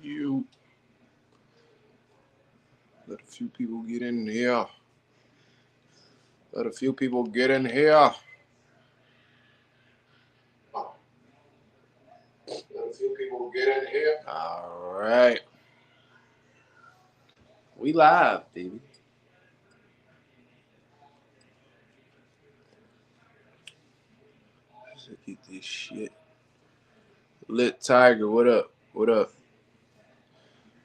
You let a few people get in here. Let a few people get in here. Let a few people get in here. All right. We live, baby. Let's get this shit. Lit Tiger, what up? What up?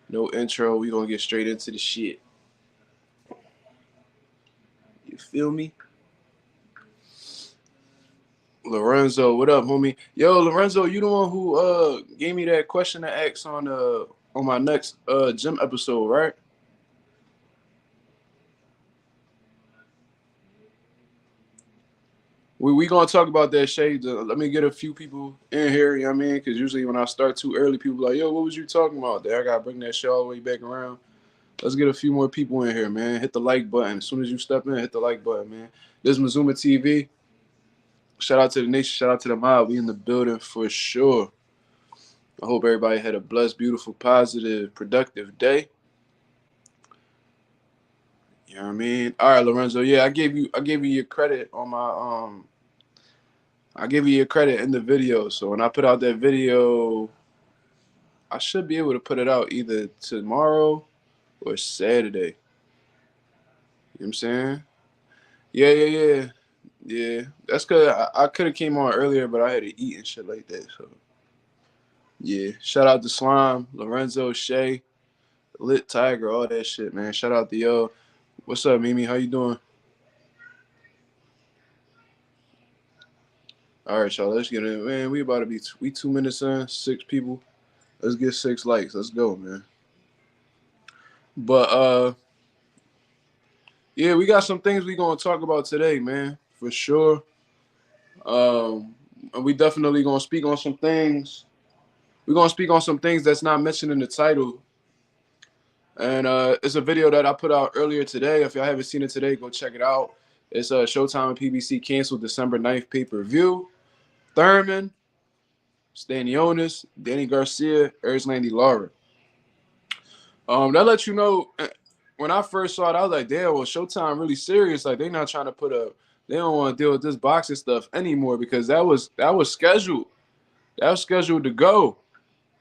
No intro. We gonna get straight into the shit. You feel me? Lorenzo, what up, homie? Yo, Lorenzo, you the one who gave me that question to ask on my next gym episode, right? We gonna talk about that shade. Let me get a few people in here, you know what I mean? Because usually when I start too early, people are like, yo, what was you talking about there? I gotta bring that shit all the way back around. Let's get a few more people in here, man. Hit the like button. As soon as you step in, hit the like button, man. This is Mazuma TV. Shout out to the nation. Shout out to the mob. We in the building for sure. I hope everybody had a blessed, beautiful, positive, productive day. You know what I mean? All right, Lorenzo. Yeah, I gave you your credit on my I gave you your credit in the video. So when I put out that video, I should be able to put it out either tomorrow or Saturday. You know what I'm saying? Yeah. Yeah. That's cause I could have came on earlier, but I had to eat and shit like that. So yeah. Shout out to Slime, Lorenzo, Shay, Lit Tiger, all that shit, man. Shout out to yo. What's up, Mimi? How you doing? All right, y'all. Let's get it, man. We about to be we 2 minutes in, 6 people. Let's get 6 likes. Let's go, man. But yeah, we got some things we gonna talk about today, man, for sure. And we definitely gonna speak on some things. We're gonna speak on some things that's not mentioned in the title. And it's a video that I put out earlier today. If y'all haven't seen it today, go check it out. It's Showtime and PBC canceled December 9th pay-per-view. Thurman, Stanionis, Danny Garcia, Erzlandi Lara. That lets you know when I first saw it, I was like, damn, well, Showtime really serious. Like they not trying to they don't want to deal with this boxing stuff anymore because that was scheduled. That was scheduled to go.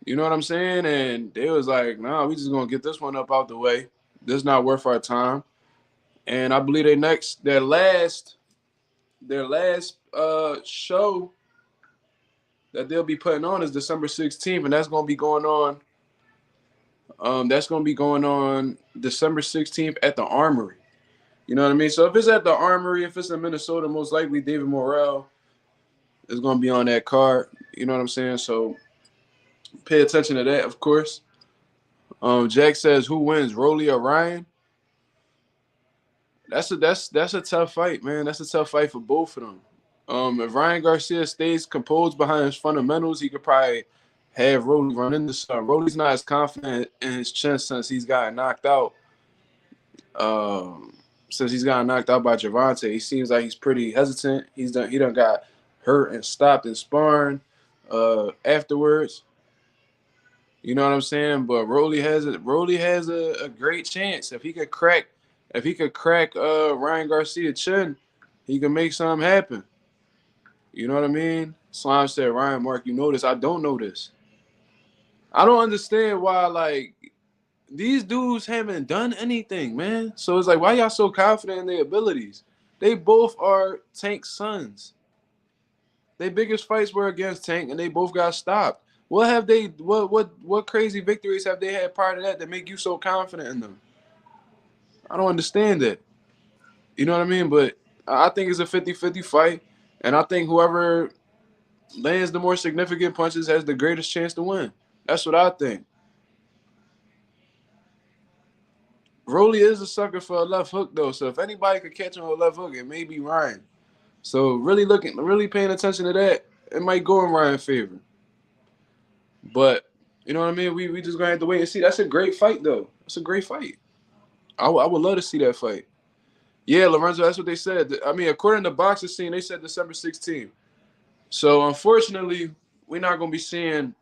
You know what I'm saying? And they was like, nah, we just gonna get this one up out the way. This is not worth our time. And I believe their last show that they'll be putting on is December 16th, and that's gonna be going on. That's gonna be going on December 16th at the Armory. You know what I mean? So if it's at the Armory, if it's in Minnesota, most likely David Morrell is gonna be on that card. You know what I'm saying? So pay attention to that, of course. Jack says, "Who wins, Rolly or Ryan?" That's a tough fight, man. That's a tough fight for both of them. If Ryan Garcia stays composed behind his fundamentals, he could probably have Rolly run into something. Rolly's not as confident in his chin since he's gotten knocked out. Um, since he's gotten knocked out by Javante, he seems like he's pretty hesitant. He done got hurt and stopped in sparring afterwards. You know what I'm saying? But Rolly has a great chance if he could crack Ryan Garcia chin, he can make something happen. You know what I mean? Slime said, Ryan Mark, you know this. I don't know this. I don't understand why like these dudes haven't done anything, man. So it's like why y'all so confident in their abilities? They both are Tank's sons. Their biggest fights were against Tank and they both got stopped. What crazy victories have they had prior to that make you so confident in them? I don't understand that. You know what I mean? But I think it's a 50-50 fight. And I think whoever lands the more significant punches has the greatest chance to win. That's what I think. Rolly is a sucker for a left hook, though. So if anybody could catch him with a left hook, it may be Ryan. So really paying attention to that, it might go in Ryan's favor. But you know what I mean? We just gonna have to wait and see. That's a great fight, though. That's a great fight. I would love to see that fight. Yeah, Lorenzo, that's what they said. I mean, according to Boxing Scene, they said December 16th. So unfortunately, we're not gonna be seeing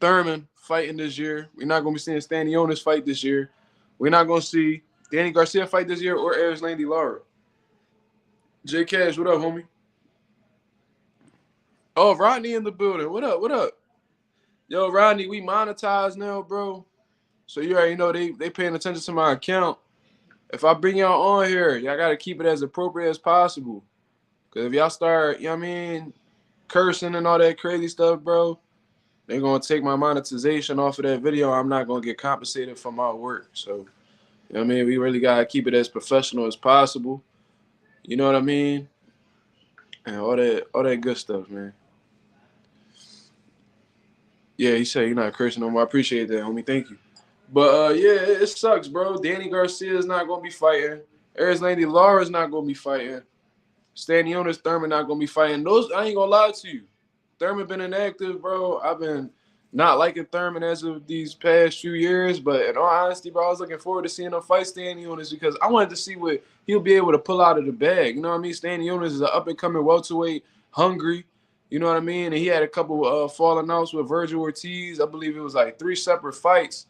Thurman fighting this year. We're not going to be seeing Stanionis fight this year. We're not going to see Danny Garcia fight this year or Erislandy Lara. J Cash, what up, homie? Oh, Rodney in the building. What up? What up? Yo, Rodney, we monetized now, bro. So you already know they paying attention to my account. If I bring y'all on here, y'all got to keep it as appropriate as possible. Because if y'all start, you know what I mean, cursing and all that crazy stuff, bro, they're going to take my monetization off of that video. I'm not going to get compensated for my work. So, you know what I mean? We really got to keep it as professional as possible. You know what I mean? And all that good stuff, man. Yeah, he said you're not cursing no more. I appreciate that, homie. Thank you. But, yeah, it sucks, bro. Danny Garcia is not going to be fighting. Erislandy Lara is not going to be fighting. Stanionis, Thurman not going to be fighting. Those, I ain't going to lie to you. Thurman been inactive, bro. I've been not liking Thurman as of these past few years. But in all honesty, bro, I was looking forward to seeing him fight Stanionis because I wanted to see what he'll be able to pull out of the bag. You know what I mean? Stanionis is an up-and-coming welterweight, hungry. You know what I mean? And he had a couple falling outs with Virgil Ortiz. I believe it was like 3 separate fights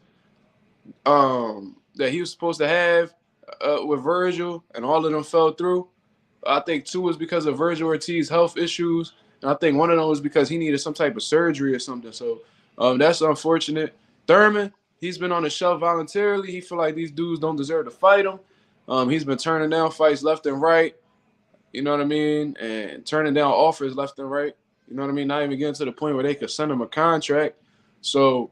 that he was supposed to have with Virgil, and all of them fell through. I think 2 was because of Virgil Ortiz's health issues, and I think one of them was because he needed some type of surgery or something. So that's unfortunate. Thurman, he's been on the shelf voluntarily. He feel like these dudes don't deserve to fight him. He's been turning down fights left and right. You know what I mean? And turning down offers left and right. You know what I mean? Not even getting to the point where they could send him a contract. So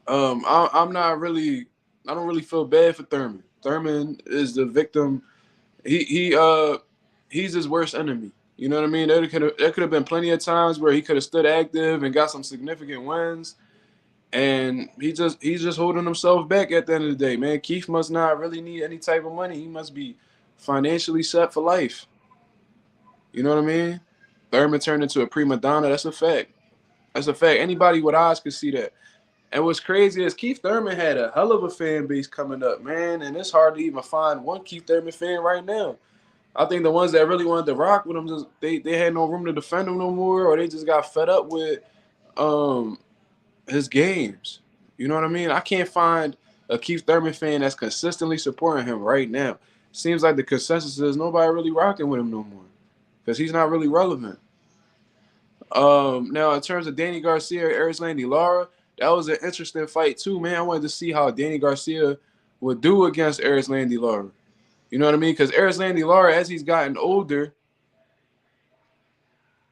I'm not really – I don't really feel bad for Thurman. Thurman is the victim. He's his worst enemy. You know what I mean? There could have been plenty of times where he could have stood active and got some significant wins. And he's just holding himself back at the end of the day, man. Keith must not really need any type of money. He must be financially set for life. You know what I mean? Thurman turned into a prima donna. That's a fact. That's a fact. Anybody with eyes could see that. And what's crazy is Keith Thurman had a hell of a fan base coming up, man. And it's hard to even find one Keith Thurman fan right now. I think the ones that really wanted to rock with him, they had no room to defend him no more, or they just got fed up with his games. You know what I mean? I can't find a Keith Thurman fan that's consistently supporting him right now. Seems like the consensus is nobody really rocking with him no more because he's not really relevant. Now, in terms of Danny Garcia or Erislandy Lara, that was an interesting fight too, man. I wanted to see how Danny Garcia would do against Erislandy Lara. You know what I mean? Because Erislandy Lara, as he's gotten older,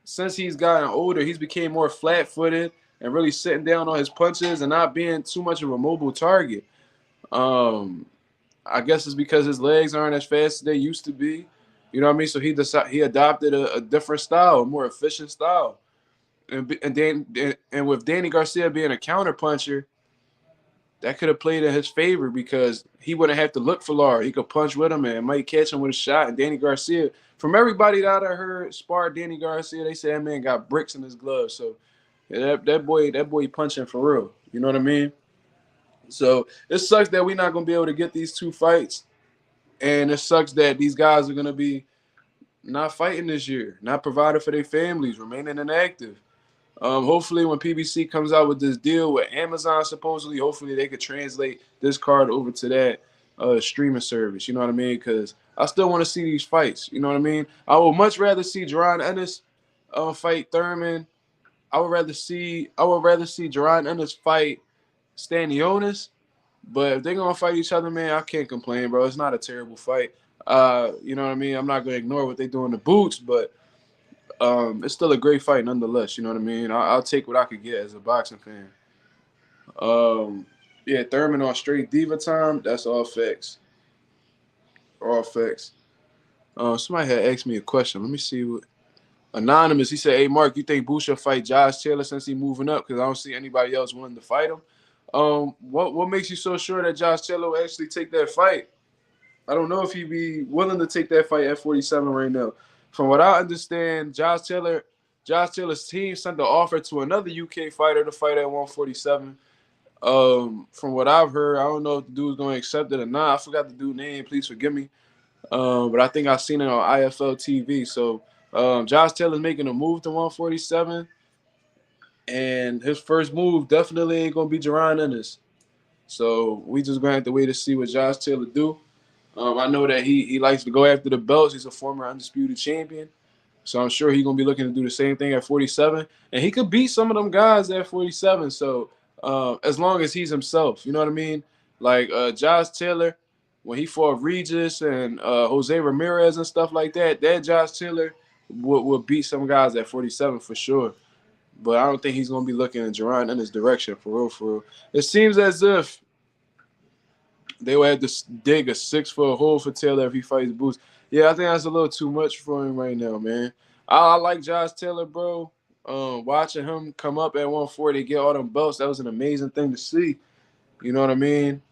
he's became more flat-footed and really sitting down on his punches and not being too much of a mobile target. I guess it's because his legs aren't as fast as they used to be. You know what I mean? So he adopted a different style, a more efficient style. And with Danny Garcia being a counterpuncher, that could have played in his favor because he wouldn't have to look for Lara. He could punch with him and might catch him with a shot. And Danny Garcia, from everybody that I heard spar Danny Garcia, they say that man got bricks in his gloves. So yeah, that boy punching for real. You know what I mean? So it sucks that we're not gonna be able to get these 2 fights, and it sucks that these guys are gonna be not fighting this year, not providing for their families, remaining inactive. Hopefully when PBC comes out with this deal with Amazon, supposedly, hopefully they could translate this card over to that streaming service. You know what I mean? Because I still want to see these fights. You know what I mean? I would much rather see Jaron Ennis fight Thurman. I would rather see Jaron Ennis fight Stanionis. But if they're gonna fight each other, man, I can't complain, bro. It's not a terrible fight. You know what I mean? I'm not gonna ignore what they do in the boots, but it's still a great fight nonetheless. You know what I mean? I'll take what I could get as a boxing fan. Yeah, Thurman on straight diva time. That's all facts. All facts. Somebody had asked me a question. Let me see what. Anonymous, he said, "Hey, Mark, you think Boo should fight Josh Taylor since he's moving up? Because I don't see anybody else willing to fight him." What makes you so sure that Josh Taylor will actually take that fight? I don't know if he'd be willing to take that fight at 47 right now. From what I understand, Josh Taylor's team sent the offer to another UK fighter to fight at 147. From what I've heard, I don't know if the dude's going to accept it or not. I forgot the dude's name. Please forgive me. But I think I've seen it on IFL TV. So Josh Taylor's making a move to 147. And and his first move definitely ain't gonna be Jaron Ennis. So we just gonna have to wait to see what Josh Taylor do. I know that he likes to go after the belts. He's a former undisputed champion. So I'm sure he's gonna be looking to do the same thing at 47, and he could beat some of them guys at 47. So as long as he's himself, you know what I mean? Like Josh Taylor, when he fought Regis and Jose Ramirez and stuff like that, that Josh Taylor would beat some guys at 47 for sure. But I don't think he's gonna be looking at Jaron in his direction for real. For real, it seems as if they would have to dig a 6-foot hole for Taylor if he fights Boots. Yeah, I think that's a little too much for him right now, man. I like Josh Taylor, bro. Watching him come up at 140, get all them belts, that was an amazing thing to see. You know what I mean?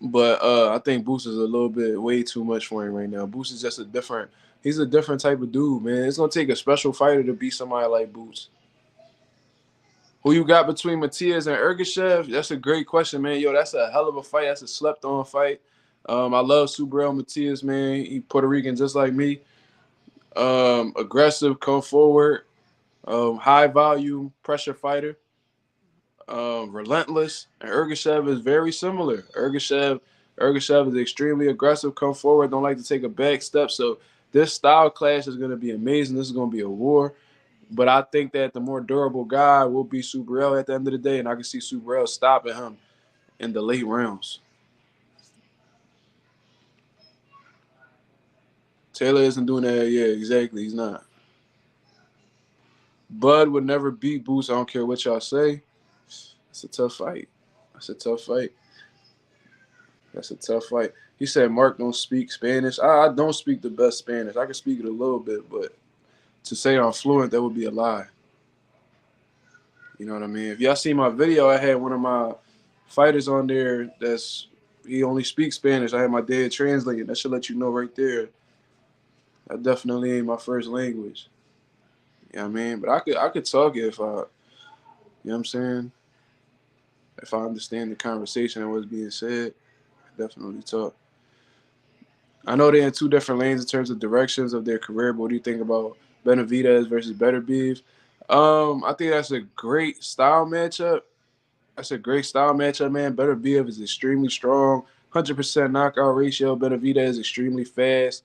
But I think Boots is a little bit way too much for him right now. Boots is just he's a different type of dude, man. It's gonna take a special fighter to beat somebody like Boots. Who you got between Matias and Ergashev? That's a great question, man. Yo, that's a hell of a fight. That's a slept-on fight. I love Subriel Matias, man. He Puerto Rican just like me. Aggressive, come forward, high volume, pressure fighter. Relentless. And Ergashev is very similar. Ergashev is extremely aggressive, come forward, don't like to take a back step. So this style clash is going to be amazing. This is going to be a war. But I think that the more durable guy will be Subriel at the end of the day, and I can see Subriel stopping him in the late rounds. Taylor isn't doing that. Yeah, exactly. He's not. Bud would never beat Boots. I don't care what y'all say. It's a tough fight. That's a tough fight. That's a tough fight. He said Mark don't speak Spanish. I don't speak the best Spanish. I can speak it a little bit, but to say I'm fluent, that would be a lie. You know what I mean? If y'all see my video, I had one of my fighters on there he only speaks Spanish. I had my dad translating. That should let you know right there. That definitely ain't my first language. You know what I mean? But I could talk it if I, you know what I'm saying? If I understand the conversation and what's being said, I definitely talk. I know they're in two different lanes in terms of directions of their career, but what do you think about Benavidez versus Beterbiev? I think that's a great style matchup. That's a great style matchup, man. Beterbiev is extremely strong, 100% knockout ratio. Benavidez is extremely fast.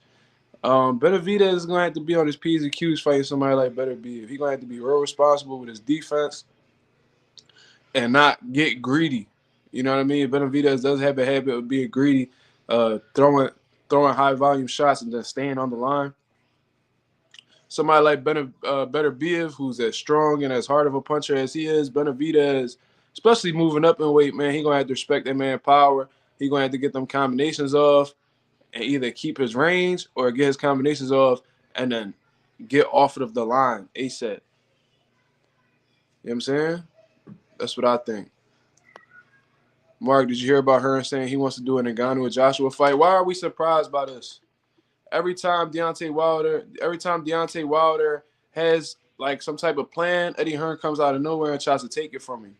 Benavidez is going to have to be on his P's and Q's fighting somebody like Beterbiev. He's going to have to be real responsible with his defense and not get greedy. You know what I mean? Benavidez does have a habit of being greedy, throwing high volume shots and then staying on the line. Somebody like Beterbiev, who's as strong and as hard of a puncher as he is, Benavidez, especially moving up in weight, man, he's going to have to respect that man's power. He's going to have to get them combinations off and either keep his range or get his combinations off and then get off of the line ASAP. You know what I'm saying? That's what I think. Mark, did you hear about her saying he wants to do an Ngannou and Joshua fight? Why are we surprised by this? Every time Deontay Wilder has like some type of plan, Eddie Hearn comes out of nowhere and tries to take it from him.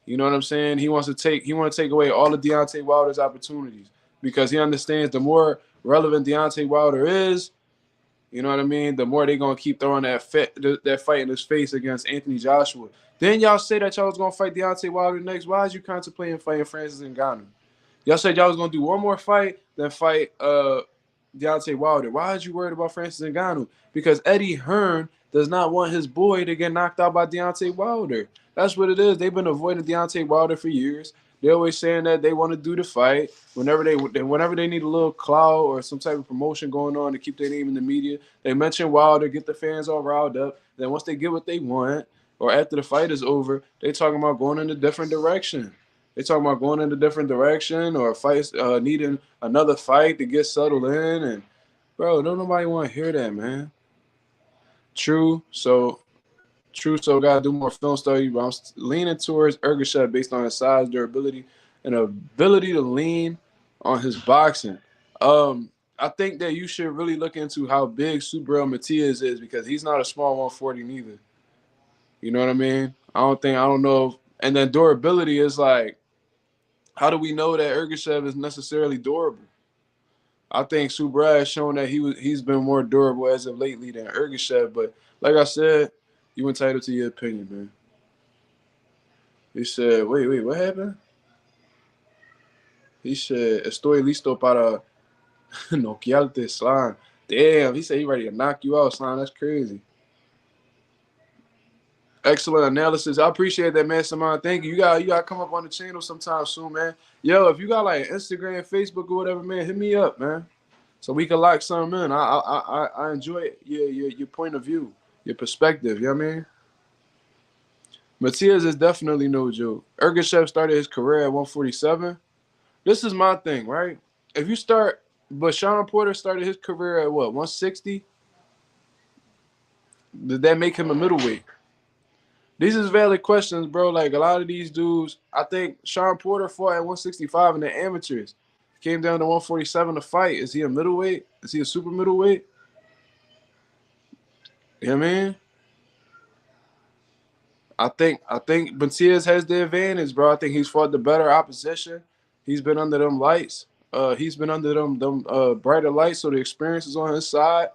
You know what I'm saying? He wants to take away all of Deontay Wilder's opportunities because he understands the more relevant Deontay Wilder is, you know what I mean, the more they're gonna keep throwing that fight in his face against Anthony Joshua. Then y'all say that y'all was gonna fight Deontay Wilder next. Why is you contemplating fighting Francis Ngannou? Y'all said y'all was gonna do one more fight, then fight Deontay Wilder. Why is you worried about Francis Ngannou? Because Eddie Hearn does not want his boy to get knocked out by Deontay Wilder. That's what it is. They've been avoiding Deontay Wilder for years. They're always saying that they want to do the fight whenever they need a little clout or some type of promotion going on to keep their name in the media. They mention Wilder, get the fans all riled up. Then once they get what they want, or after the fight is over, they talking about going in a different direction. They talking about going in a different direction or fights needing another fight to get settled in. And bro, don't nobody want to hear that, man. True. So gotta do more film study. But I'm leaning towards Ergashev based on his size, durability, and ability to lean on his boxing. I think that you should really look into how big Subriel Matias is because he's not a small 140 neither. You know what I mean? I don't know. And then durability is like, how do we know that Ergashev is necessarily durable? I think Subriel has shown that he's been more durable as of lately than Ergashev. But like I said, you entitled to your opinion, man. He said, wait, what happened? He said, estoy listo para noquearte, slime. Damn, he said he ready to knock you out, slime. That's crazy. Excellent analysis. I appreciate that, man. Simon, thank you. You gotta come up on the channel sometime soon, man. Yo, if you got like Instagram, Facebook, or whatever, man, hit me up, man. So we can lock something in. I enjoy your point of view, your perspective. You know what I mean? Matias is definitely no joke. Ergashev started his career at 147. This is my thing, right? If you start, but Sean Porter started his career at what, 160? Did that make him a middleweight? These is valid questions, bro. Like a lot of these dudes, I think Sean Porter fought at 165 in the amateurs. Came down to 147 to fight. Is he a middleweight? Is he a super middleweight? You know what I mean? I think Matias has the advantage, bro. I think he's fought the better opposition. He's been under them lights. He's been under them brighter lights, so the experience is on his side.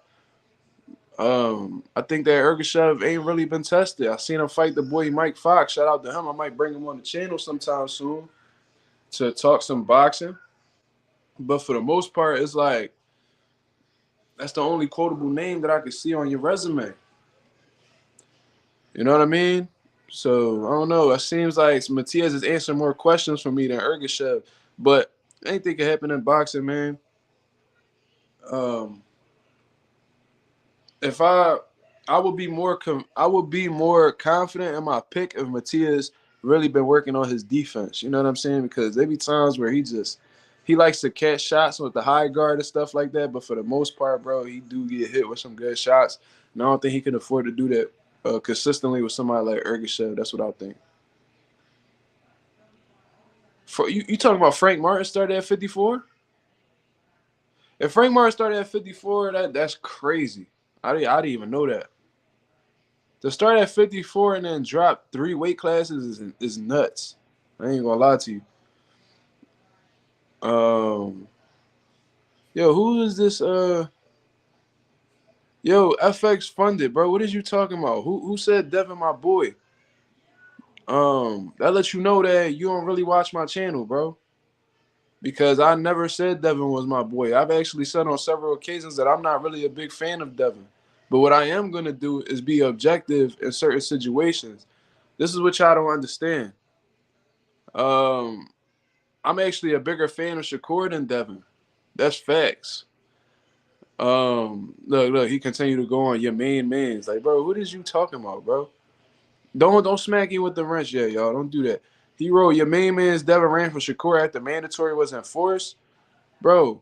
I think that Ergashev ain't really been tested. I seen him fight the boy Mike Fox. Shout out to him. I might bring him on the channel sometime soon to talk some boxing. But for the most part, it's like that's the only quotable name that I could see on your resume. You know what I mean? So I don't know. It seems like Matias is answering more questions for me than Ergashev. But anything can happen in boxing, man. If I would be more confident in my pick if Matias really been working on his defense. You know what I'm saying? Because there be times where he likes to catch shots with the high guard and stuff like that. But for the most part, bro, he do get hit with some good shots. And I don't think he can afford to do that consistently with somebody like Ergashev. That's what I think. For you talking about Frank Martin started at 54? If Frank Martin started at 54, that's crazy. I didn't even know that. To start at 54 and then drop 3 weight classes is nuts. I ain't gonna lie to you. Yo, who is this? Yo, FX funded, bro. What is you talking about? Who said Devin, my boy? That lets you know that you don't really watch my channel, bro. Because I never said Devin was my boy. I've actually said on several occasions that I'm not really a big fan of Devin. But what I am going to do is be objective in certain situations. This is what y'all don't understand. I'm actually a bigger fan of Shakur than Devin. That's facts. Look, he continued to go on your main man's. Like, bro, what is you talking about, bro? Don't smack you with the wrench yet, y'all. Don't do that. He wrote your main man's Devin ran for Shakur after mandatory was enforced. Bro,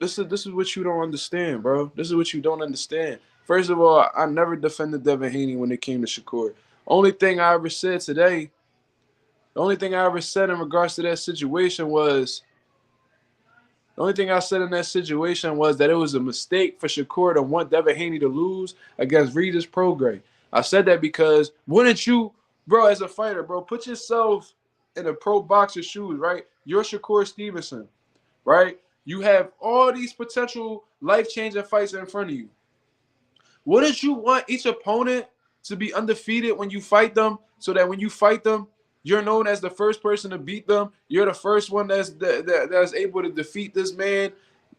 this is what you don't understand, bro. This is what you don't understand. First of all, I never defended Devin Haney when it came to Shakur. Only thing I ever said today, the only thing I ever said in regards to that situation was, the only thing I said in that situation was that it was a mistake for Shakur to want Devin Haney to lose against Regis Prograis. I said that because wouldn't you, bro, as a fighter, bro, put yourself in a pro boxer's shoes, right? You're Shakur Stevenson, right? You have all these potential life-changing fights in front of you. Wouldn't you want each opponent to be undefeated when you fight them so that when you fight them, you're known as the first person to beat them? You're the first one that's able to defeat this man.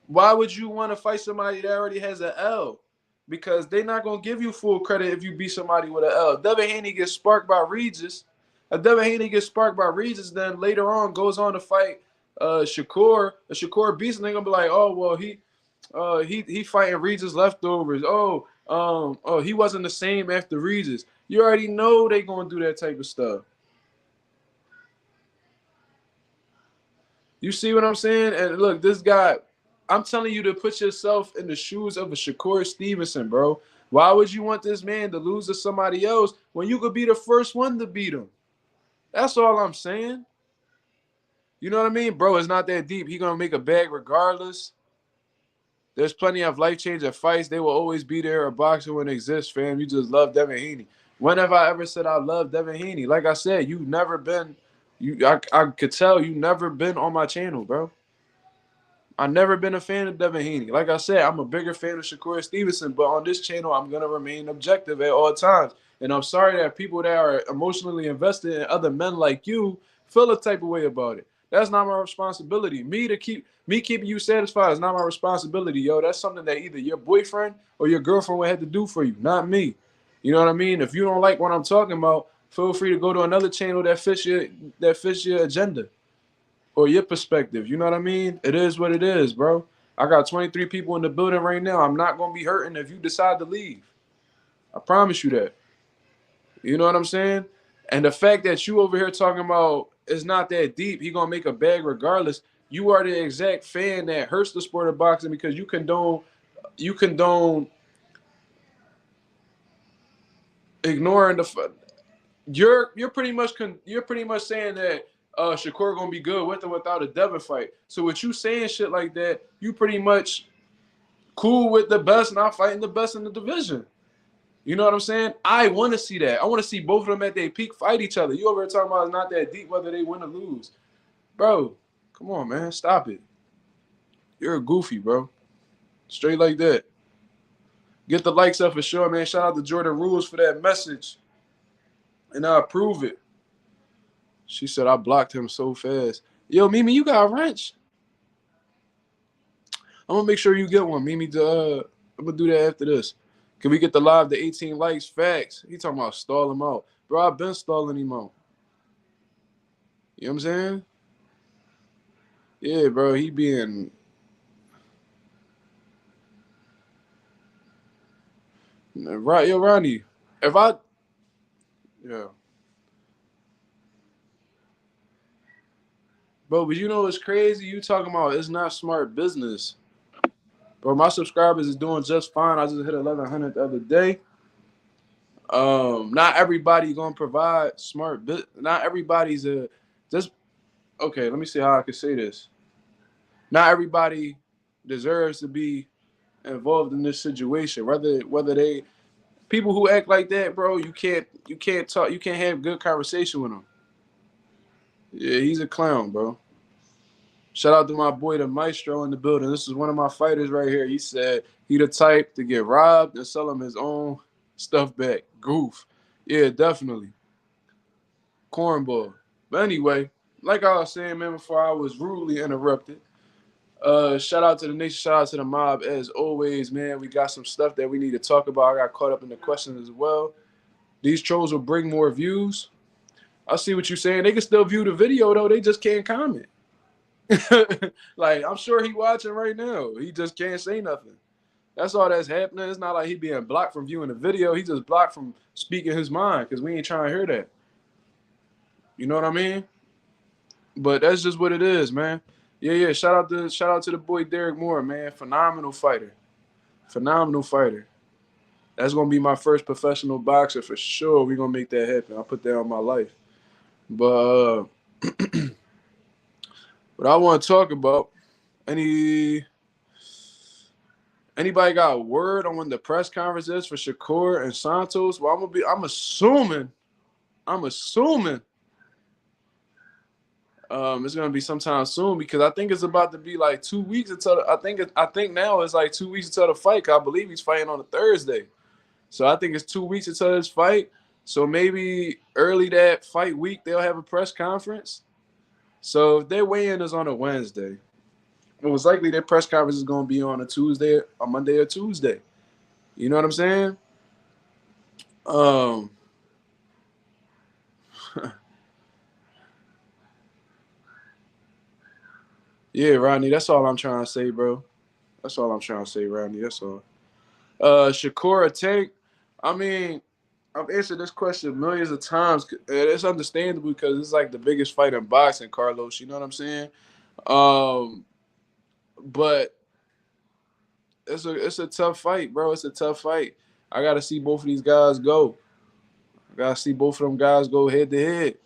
Why would you want to fight somebody that already has an L? Because they're not going to give you full credit if you beat somebody with an L. Devin Haney gets sparked by Regis. If Devin Haney gets sparked by Regis, then later on goes on to fight Shakur. If Shakur beats him, they're going to be like, oh, well, he fighting Regis leftovers. He wasn't the same after Regis. You already know they're going to do that type of stuff. You see what I'm saying? And look, this guy, I'm telling you to put yourself in the shoes of a Shakur Stevenson, bro. Why would you want this man to lose to somebody else when you could be the first one to beat him? That's all I'm saying. You know what I mean? Bro, it's not that deep. He going to make a bag regardless. There's plenty of life-changing fights. They will always be there. A boxer wouldn't exist, fam. You just love Devin Haney. When have I ever said I love Devin Haney? Like I said, you've never been I could tell you never been on my channel, bro. I've never been a fan of Devin Haney. Like I said, I'm a bigger fan of Shakur Stevenson, but on this channel, I'm going to remain objective at all times. And I'm sorry that people that are emotionally invested in other men like you feel a type of way about it. That's not my responsibility. Me keeping you satisfied is not my responsibility, yo. That's something that either your boyfriend or your girlfriend would have to do for you, not me. You know what I mean? If you don't like what I'm talking about, feel free to go to another channel that fits your agenda or your perspective. You know what I mean? It is what it is, bro. I got 23 people in the building right now. I'm not gonna be hurting if you decide to leave. I promise you that. You know what I'm saying? And the fact that you over here talking about it's not that deep, he gonna make a bag regardless. You are the exact fan that hurts the sport of boxing because you condone ignoring you're pretty much saying that Shakur gonna be good with or without a Devin fight. So with you saying shit like that, you pretty much cool with the best not fighting the best in the division. You know what I'm saying? I want to see that. I want to see both of them at their peak fight each other. You over here talking about it's not that deep whether they win or lose. Bro, come on, man. Stop it. You're a goofy, bro. Straight like that. Get the likes up for sure, man. Shout out to Jordan Rules for that message. And I approve it. She said I blocked him so fast. Yo, Mimi, you got a wrench? I'm going to make sure you get one, Mimi. I'm going to do that after this. Can we get the live to 18 likes? Facts. He talking about stall him out. Bro, I've been stalling him out. You know what I'm saying? Yeah, bro, he being... Right, yo, Ronnie, if I... Yeah. Bro, but you know what's crazy? You talking about it's not smart business. Bro, my subscribers is doing just fine. I just hit 1,100 the other day. Not everybody gonna provide smart business. Not everybody's a... Just... Okay, let me see how I can say this. Not everybody deserves to be involved in this situation. Whether they... People who act like that, bro, you can't talk, you can't have good conversation with them. Yeah, he's a clown, bro. Shout out to my boy, the Maestro, in the building. This is one of my fighters right here. He said he the type to get robbed and sell him his own stuff back. Goof. Yeah, definitely. Cornball. But anyway, like I was saying, man, before I was rudely interrupted, shout out to the nation, shout out to the mob. As always, man, we got some stuff that we need to talk about. I got caught up in the questions as well. These trolls will bring more views. I see what you're saying. They can still view the video, though. They just can't comment. Like, I'm sure he watching right now. He just can't say nothing. That's all that's happening. It's not like he being blocked from viewing the video. He just blocked from speaking his mind because we ain't trying to hear that. You know what I mean? But that's just what it is, man. Yeah. Shout out to the boy Derek Moore, man. Phenomenal fighter. Phenomenal fighter. That's gonna be my first professional boxer for sure. We're gonna make that happen. I'll put that on my life. But what I want to talk about, anybody got a word on when the press conference is for Shakur and Santos? Well, I'm assuming it's gonna be sometime soon because I think it's about to be like 2 weeks until I think now it's like 2 weeks until the fight. I believe he's fighting on a Thursday, so I think it's 2 weeks until his fight. So maybe early that fight week they'll have a press conference. So if their weigh-in is on a Wednesday, most likely their press conference is gonna be on a Tuesday, a Monday or Tuesday. You know what I'm saying? Yeah, Rodney, that's all I'm trying to say, bro. That's all I'm trying to say, Rodney. That's all. Shakur or Tank? I mean, I've answered this question millions of times. It's understandable because it's like the biggest fight in boxing, Carlos. You know what I'm saying? But it's a tough fight, bro. It's a tough fight. I gotta see both of these guys go. I gotta see both of them guys go head to head.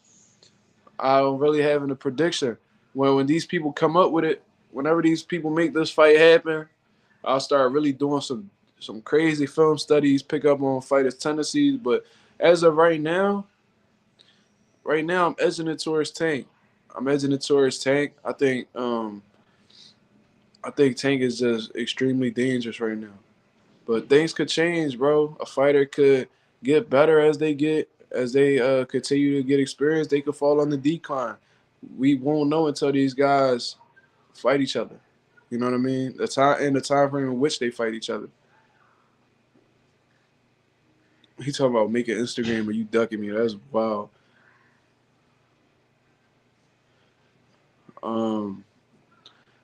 I don't really have a prediction. When these people come up with it, whenever these people make this fight happen, I'll start really doing some crazy film studies, pick up on fighters' tendencies. But as of right now, I'm edging it towards Tank. I think Tank is just extremely dangerous right now. But things could change, bro. A fighter could get better as they continue to get experience. They could fall on the decline. We won't know until these guys fight each other. You know what I mean? The time frame in which they fight each other. He talking about making Instagram, but you ducking me. That's wild. Um,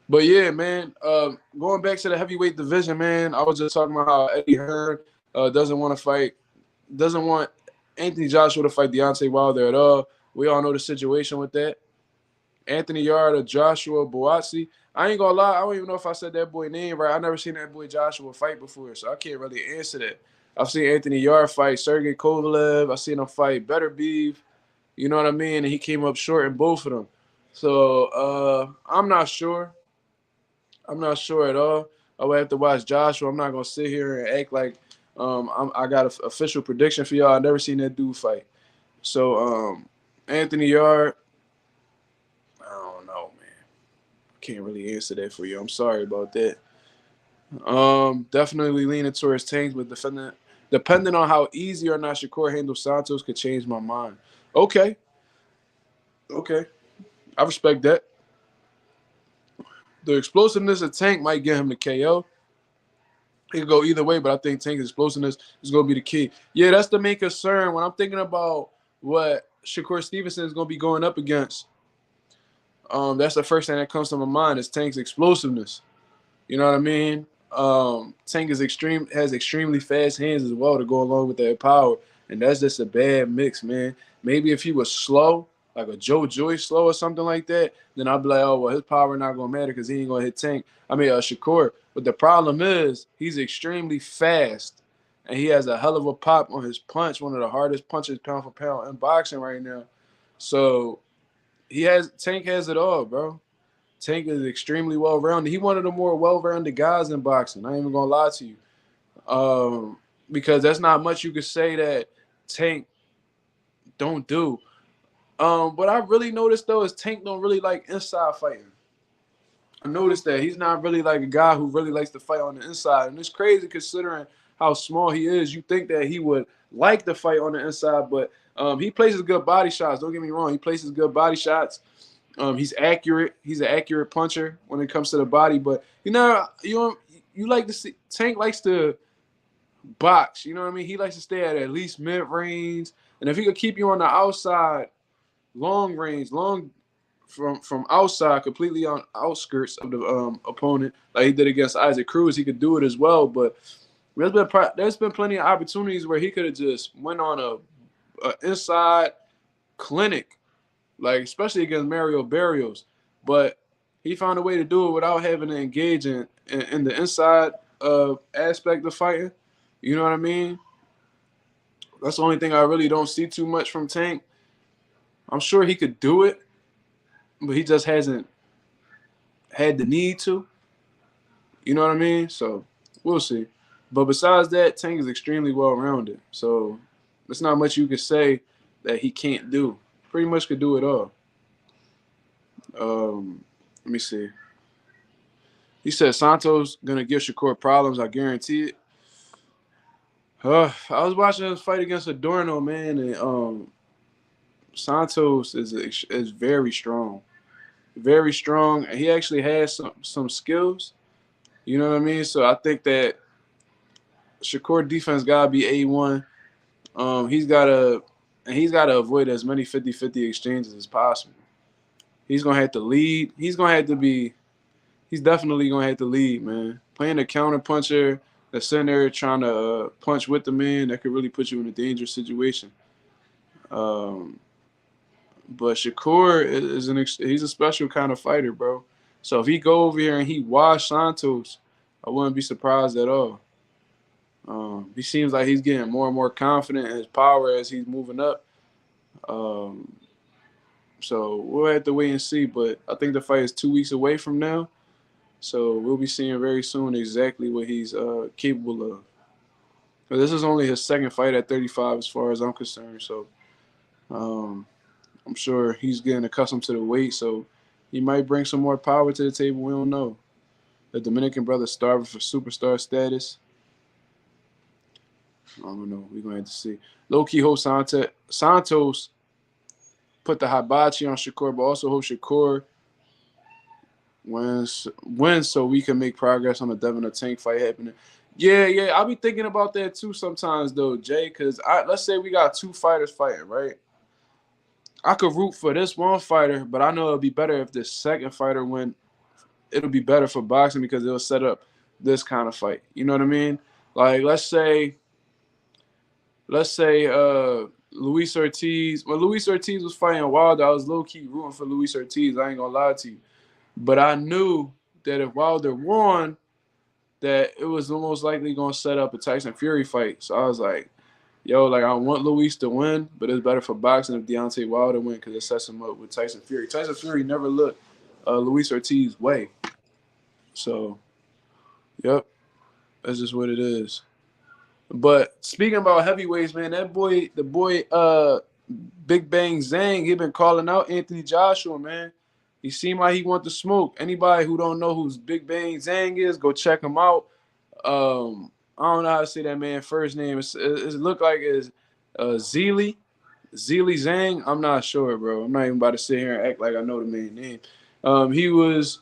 but yeah, man. Going back to the heavyweight division, man. I was just talking about how Eddie Hearn doesn't want to fight, doesn't want Anthony Joshua to fight Deontay Wilder at all. We all know the situation with that. Anthony Yard or Joshua Boatsi. I ain't gonna lie, I don't even know if I said that boy name right. I never seen that boy Joshua fight before, so I can't really answer that. I've seen Anthony Yard fight Sergey Kovalev. I've seen him fight Better Beef. You know what I mean? And he came up short in both of them. So I'm not sure. I'm not sure at all. I would have to watch Joshua. I'm not gonna sit here and act like I got an official prediction for y'all. I never seen that dude fight. So Anthony Yard, I don't know, man. Can't really answer that for you. I'm sorry about that. Definitely leaning towards Tanks, but depending on how easy or not Shakur handles Santos could change my mind. Okay, okay, I respect that. The explosiveness of Tank might get him the KO. It could go either way, but I think Tank's explosiveness is going to be the key. Yeah, that's the main concern when I'm thinking about what Shakur Stevenson is going to be going up against. That's the first thing that comes to my mind is Tank's explosiveness. You know what I mean? Tank has extremely fast hands as well to go along with that power, and that's just a bad mix, man. Maybe if he was slow, like a Joe Joyce slow or something like that, then I'd be like, oh well, his power not gonna matter because he ain't gonna hit Shakur. But the problem is he's extremely fast, and he has a hell of a pop on his punch, one of the hardest punches pound for pound in boxing right now. So Tank has it all, bro. Tank is extremely well-rounded. He one of the more well-rounded guys in boxing. I ain't even gonna lie to you, because that's not much you could say that Tank don't do. What I really noticed though is Tank don't really like inside fighting. I noticed that he's not really like a guy who really likes to fight on the inside, and it's crazy considering how small he is. You think that he would like to fight on the inside, but he places good body shots. Don't get me wrong, he places good body shots. He's accurate. He's an accurate puncher when it comes to the body. But you like to see Tank likes to box. You know what I mean? He likes to stay at least mid range, and if he could keep you on the outside, long range, long from outside, completely on outskirts of the opponent, like he did against Isaac Cruz, he could do it as well. But there's been plenty of opportunities where he could have just went on a inside clinic, like especially against Mario Barrios, but he found a way to do it without having to engage in the inside aspect of fighting. You know what I mean? That's the only thing I really don't see too much from Tank. I'm sure he could do it, but he just hasn't had the need to. You know what I mean? So we'll see. But besides that, Tank is extremely well-rounded. So there's not much you could say that he can't do. Pretty much could do it all. Let me see. He said Santos gonna give Shakur problems. I guarantee it. I was watching his fight against Adorno, man, and Santos is very strong, very strong, and he actually has some skills. You know what I mean? So I think that Shakur defense gotta be A1. He's gotta avoid as many 50-50 exchanges as possible. He's gonna have to lead. He's definitely gonna have to lead, man. Playing a counter puncher that's sitting there trying to punch with the man, that could really put you in a dangerous situation. But Shakur he's a special kind of fighter, bro. So if he go over here and he wash Santos, I wouldn't be surprised at all. He seems like he's getting more and more confident in his power as he's moving up. So we'll have to wait and see. But I think the fight is 2 weeks away from now. So we'll be seeing very soon exactly what he's capable of. But this is only his second fight at 35 as far as I'm concerned. So I'm sure he's getting accustomed to the weight. So he might bring some more power to the table. We don't know. The Dominican brother starving for superstar status. I don't know. We're going to have to see. Low-key hope Santos put the hibachi on Shakur, but also hope Shakur wins so we can make progress on the Devin or Tank fight happening. Yeah. I'll be thinking about that too sometimes, though, Jay, because let's say we got two fighters fighting, right? I could root for this one fighter, but I know it'll be better if this second fighter win. It'll be better for boxing because it'll set up this kind of fight. You know what I mean? Like, let's say Luis Ortiz. When Luis Ortiz was fighting Wilder, I was low-key rooting for Luis Ortiz. I ain't gonna lie to you. But I knew that if Wilder won, that it was almost likely gonna set up a Tyson Fury fight. So I was like, yo, like I want Luis to win, but it's better for boxing if Deontay Wilder win because it sets him up with Tyson Fury. Tyson Fury never looked Luis Ortiz's way. So, yep, that's just what it is. But speaking about heavyweights, man, the boy, Big Bang Zhang, he been calling out Anthony Joshua, man. He seemed like he want to smoke. Anybody who don't know who Big Bang Zhang is, go check him out. I don't know how to say that man's first name. It look like it's Zhilei Zhang. I'm not sure, bro. I'm not even about to sit here and act like I know the man's name.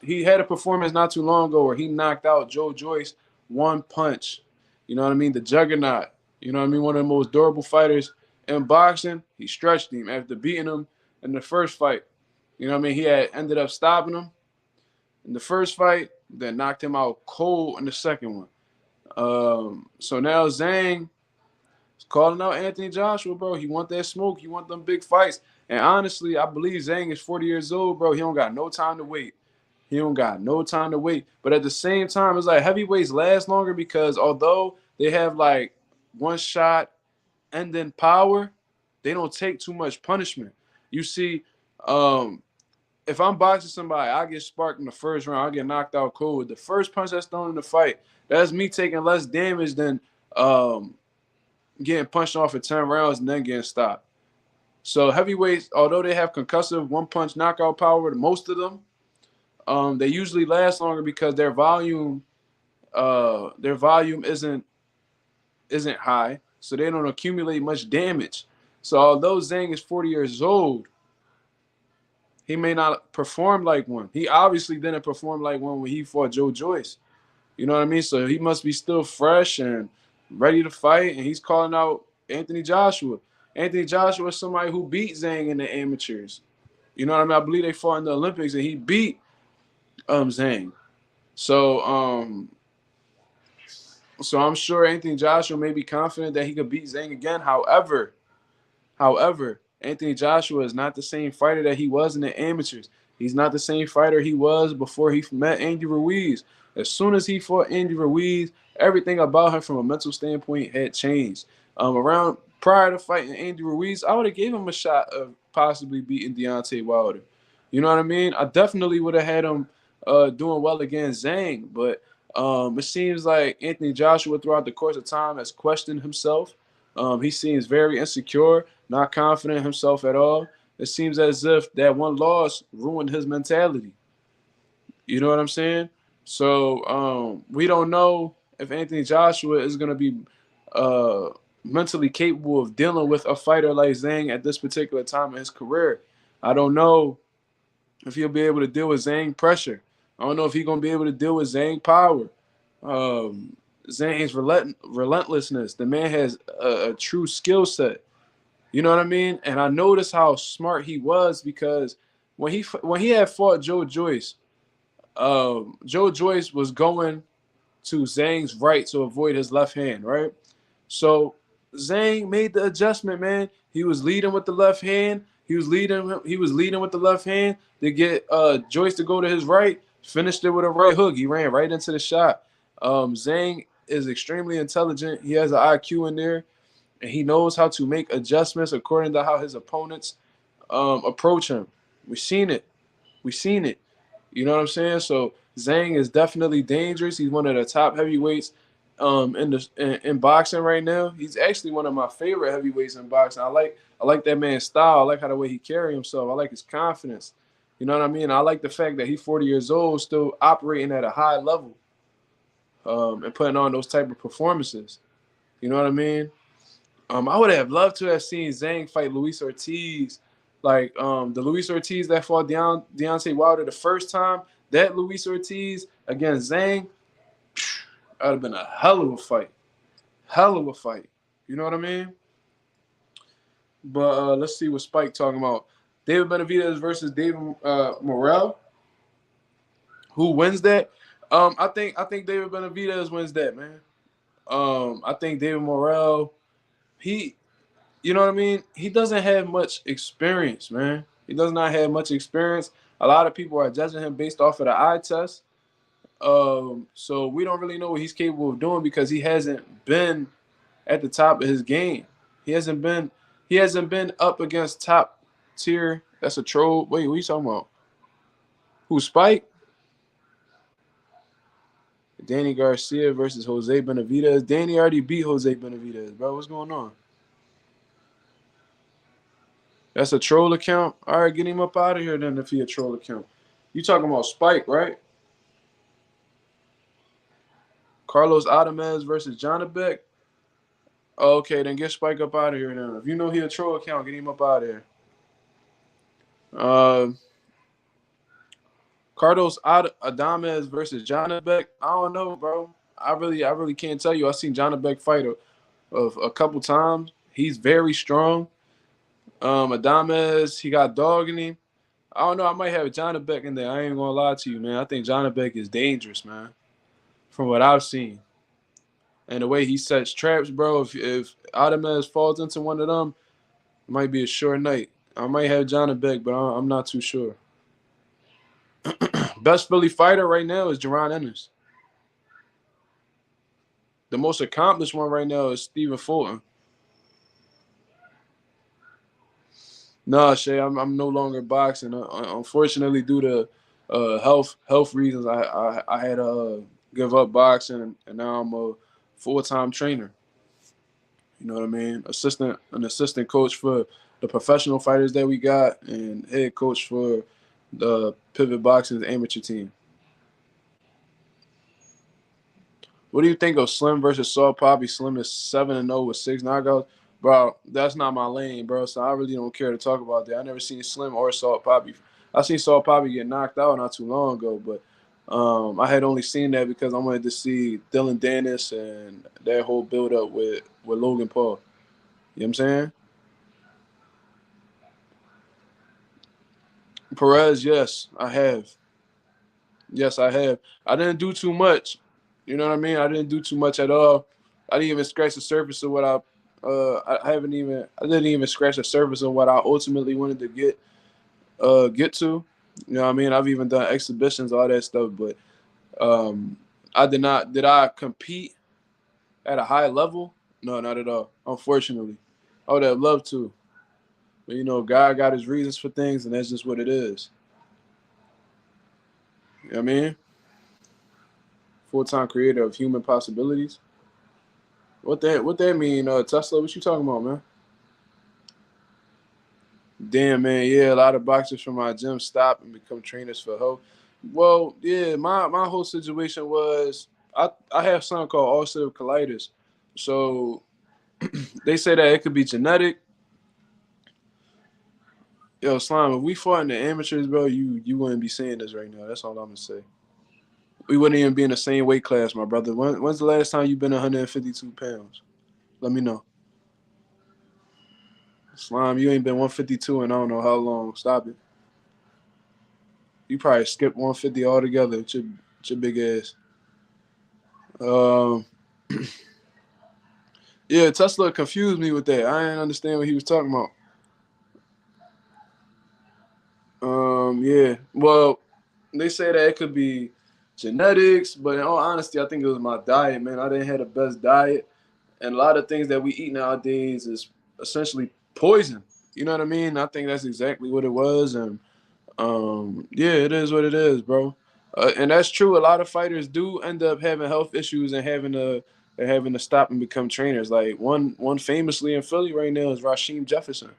He had a performance not too long ago where he knocked out Joe Joyce one punch. You know what I mean? The juggernaut. You know what I mean? One of the most durable fighters in boxing. He stretched him after beating him in the first fight. You know what I mean? He had ended up stopping him in the first fight, then knocked him out cold in the second one. So now Zhang is calling out Anthony Joshua, bro. He want that smoke. He want them big fights. And honestly, I believe Zhang is 40 years old, bro. He don't got no time to wait. He don't got no time to wait. But at the same time, it's like heavyweights last longer because although they have like one shot ending power, they don't take too much punishment. You see, if I'm boxing somebody, I get sparked in the first round, I get knocked out cold. The first punch that's thrown in the fight, that's me taking less damage than getting punched off for 10 rounds and then getting stopped. So heavyweights, although they have concussive one-punch knockout power, most of them, they usually last longer because their volume isn't high, so they don't accumulate much damage. So although Zhang is 40 years old, he may not perform like one. He obviously didn't perform like one when he fought Joe Joyce. You know what I mean? So he must be still fresh and ready to fight, and he's calling out Anthony Joshua. Anthony Joshua is somebody who beat Zhang in the amateurs. You know what I mean? I believe they fought in the Olympics, and he beat Zhang. So I'm sure Anthony Joshua may be confident that he could beat Zhang again. However, Anthony Joshua is not the same fighter that he was in the amateurs. He's not the same fighter he was before he met Andy Ruiz. As soon as he fought Andy Ruiz, everything about him from a mental standpoint had changed. Around prior to fighting Andy Ruiz, I would have gave him a shot of possibly beating Deontay Wilder. You know what I mean? I definitely would have had him doing well against Zhang, but it seems like Anthony Joshua throughout the course of time has questioned himself. He seems very insecure, not confident in himself at all. It seems as if that one loss ruined his mentality. You know what I'm saying? So we don't know if Anthony Joshua is going to be mentally capable of dealing with a fighter like Zhang at this particular time in his career. I don't know if he'll be able to deal with Zhang pressure. I don't know if he's going to be able to deal with Zhang power. Zhang's relentlessness. The man has a true skill set. You know what I mean? And I noticed how smart he was because when he had fought Joe Joyce, Joe Joyce was going to Zhang's right to avoid his left hand, right? So Zhang made the adjustment, man. He was leading with the left hand. He was leading with the left hand to get Joyce to go to his right. Finished it with a right hook. He ran right into the shot. Zhang is extremely intelligent. He has an IQ in there, and he knows how to make adjustments according to how his opponents approach him. We've seen it. You know what I'm saying? So Zhang is definitely dangerous. He's one of the top heavyweights in boxing right now. He's actually one of my favorite heavyweights in boxing. I like that man's style. I like how the way he carries himself. I like his confidence. You know what I mean? I like the fact that he's 40 years old, still operating at a high level, and putting on those type of performances. You know what I mean? I would have loved to have seen Zhang fight Luis Ortiz, like the Luis Ortiz that fought Deontay Wilder the first time. That Luis Ortiz against Zhang, that would have been a hell of a fight. Hell of a fight. You know what I mean? But let's see what Spike talking about. David Benavidez versus David Morrell. Who wins that? I think David Benavidez wins that, man. I think David Morrell, he, you know what I mean? He doesn't have much experience, man. He does not have much experience. A lot of people are judging him based off of the eye test. So we don't really know what he's capable of doing because he hasn't been at the top of his game. He hasn't been up against top tier. That's a troll. Wait, what are you talking about? Who, Spike? Danny Garcia versus Jose Benavidez. Danny already beat Jose Benavidez, bro. What's going on? That's a troll account? All right, get him up out of here then if he a troll account. You talking about Spike, right? Carlos Adamez versus Jonabek. Okay, then get Spike up out of here then. If you know he a troll account, get him up out of here. Carlos Adamez versus Jonabek. I don't know, bro. I really can't tell you. I seen Jonabek fight a couple times. He's very strong. Adamez, he got dog in him. I don't know. I might have Jonabek in there. I ain't gonna lie to you, man. I think Jonabek is dangerous, man. From what I've seen. And the way he sets traps, bro, if Adamez falls into one of them, it might be a short night. I might have Jonabek, but I'm not too sure. Best Philly fighter right now is Jaron Ennis. The most accomplished one right now is Stephen Fulton. No, Shay, I'm no longer boxing. Unfortunately, due to health reasons, I had to give up boxing, and now I'm a full-time trainer. You know what I mean? An assistant coach for the professional fighters that we got, and head coach for the Pivot Boxing's amateur team. What do you think of Slim versus Saul Poppy? Slim is 7-0 with 6 knockouts. Bro, that's not my lane, bro. So I really don't care to talk about that. I never seen Slim or Saul Poppy. I seen Saul Poppy get knocked out not too long ago, but I had only seen that because I wanted to see Dylan Dennis and that whole build up with Logan Paul. You know what I'm saying? Perez, yes, I have. Yes, I have. I didn't do too much. You know what I mean? I didn't do too much at all. I didn't even scratch the surface of what I didn't even scratch the surface of what I ultimately wanted to get to. You know what I mean? I've even done exhibitions, all that stuff, but I did not. Did I compete at a high level? No, not at all. Unfortunately, I would have loved to, but you know, God got His reasons for things, and that's just what it is. You know what I mean? Full-time creator of human possibilities. What that mean, Tesla? What you talking about, man? Damn, man. Yeah, a lot of boxers from my gym stop and become trainers for health. Well, yeah, my whole situation was I have something called ulcerative colitis. So they say that it could be genetic. Yo, Slime, if we fought in the amateurs, bro, you wouldn't be saying this right now. That's all I'm gonna say. We wouldn't even be in the same weight class, my brother. When's the last time you've been 152 pounds? Let me know. Slime, you ain't been 152 in I don't know how long. Stop it. You probably skipped 150 altogether with your big ass. Um, yeah, Tesla confused me with that. I didn't understand what he was talking about. Yeah. Well, they say that it could be genetics, but in all honesty, I think it was my diet, man. I didn't have the best diet, and a lot of things that we eat nowadays is essentially poison. You know what I mean? I think that's exactly what it was, and yeah, it is what it is, bro. And that's true. A lot of fighters do end up having health issues and having to stop and become trainers. Like one famously in Philly right now is Rasheem Jefferson.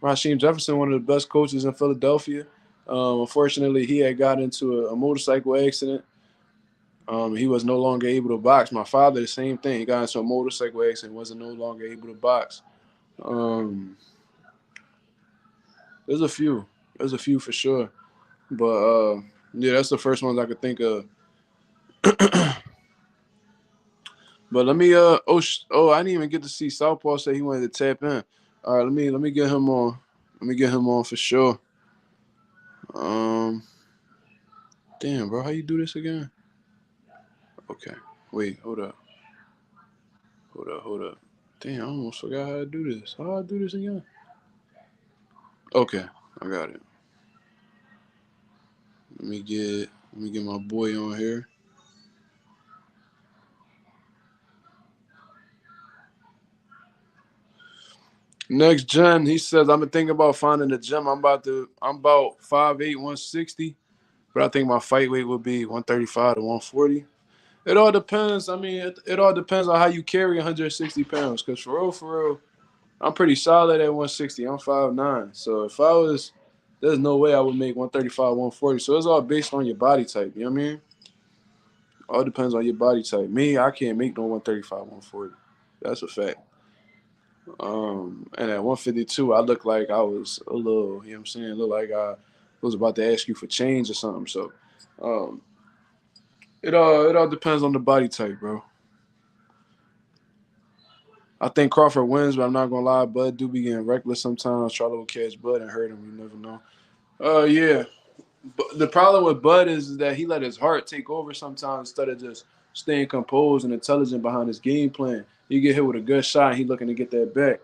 Rasheem Jefferson, one of the best coaches in Philadelphia. Unfortunately, he had got into a motorcycle accident. He was no longer able to box. My father, the same thing. He got into a motorcycle accident, wasn't no longer able to box. Um, there's a few. There's a few for sure. But yeah, that's the first ones I could think of. But let me I didn't even get to see Southpaw say he wanted to tap in. All right, let me get him on. Let me get him on for sure. Um, damn, bro, how you do this again? Okay, wait, hold up. Damn, I almost forgot how to do this. How do I do this again? Okay, I got it. Let me get my boy on here. Next gen, he says, I've been thinking about finding a gym. I'm about 5'8", 160, but I think my fight weight would be 135 to 140. It all depends. I mean, it all depends on how you carry 160 pounds. Cause for real, I'm pretty solid at 160. I'm 5'9". So if I was, there's no way I would make 135, 140. So it's all based on your body type. You know what I mean? All depends on your body type. Me, I can't make no 135, 140. That's a fact. And at 152, I looked like I was a little, you know what I'm saying? Looked like I was about to ask you for change or something. So, um, it all depends on the body type, bro. I think Crawford wins, but I'm not gonna lie. Bud do be getting reckless sometimes. Charlo will catch Bud and hurt him. You never know. Yeah. But the problem with Bud is that he let his heart take over sometimes instead of just staying composed and intelligent behind his game plan. You get hit with a good shot, and he looking to get that back,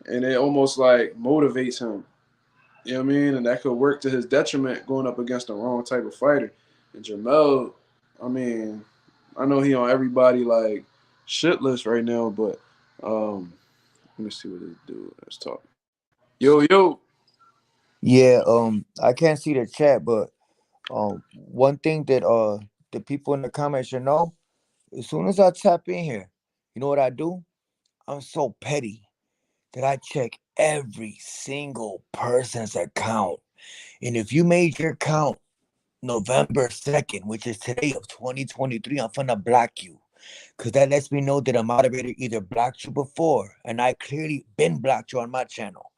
and it almost like motivates him. You know what I mean? And that could work to his detriment going up against the wrong type of fighter. And Jamel, I mean, I know he on everybody like shit list right now, but let me see what this dude. Let's talk. Yo. Yeah, I can't see the chat, but one thing that the people in the comments should know, as soon as I tap in here, you know what I do? I'm so petty that I check every single person's account. And if you made your account November 2nd, which is today of 2023, I'm gonna block you. Cause that lets me know that a moderator either blocked you before, and I clearly been blocked you on my channel.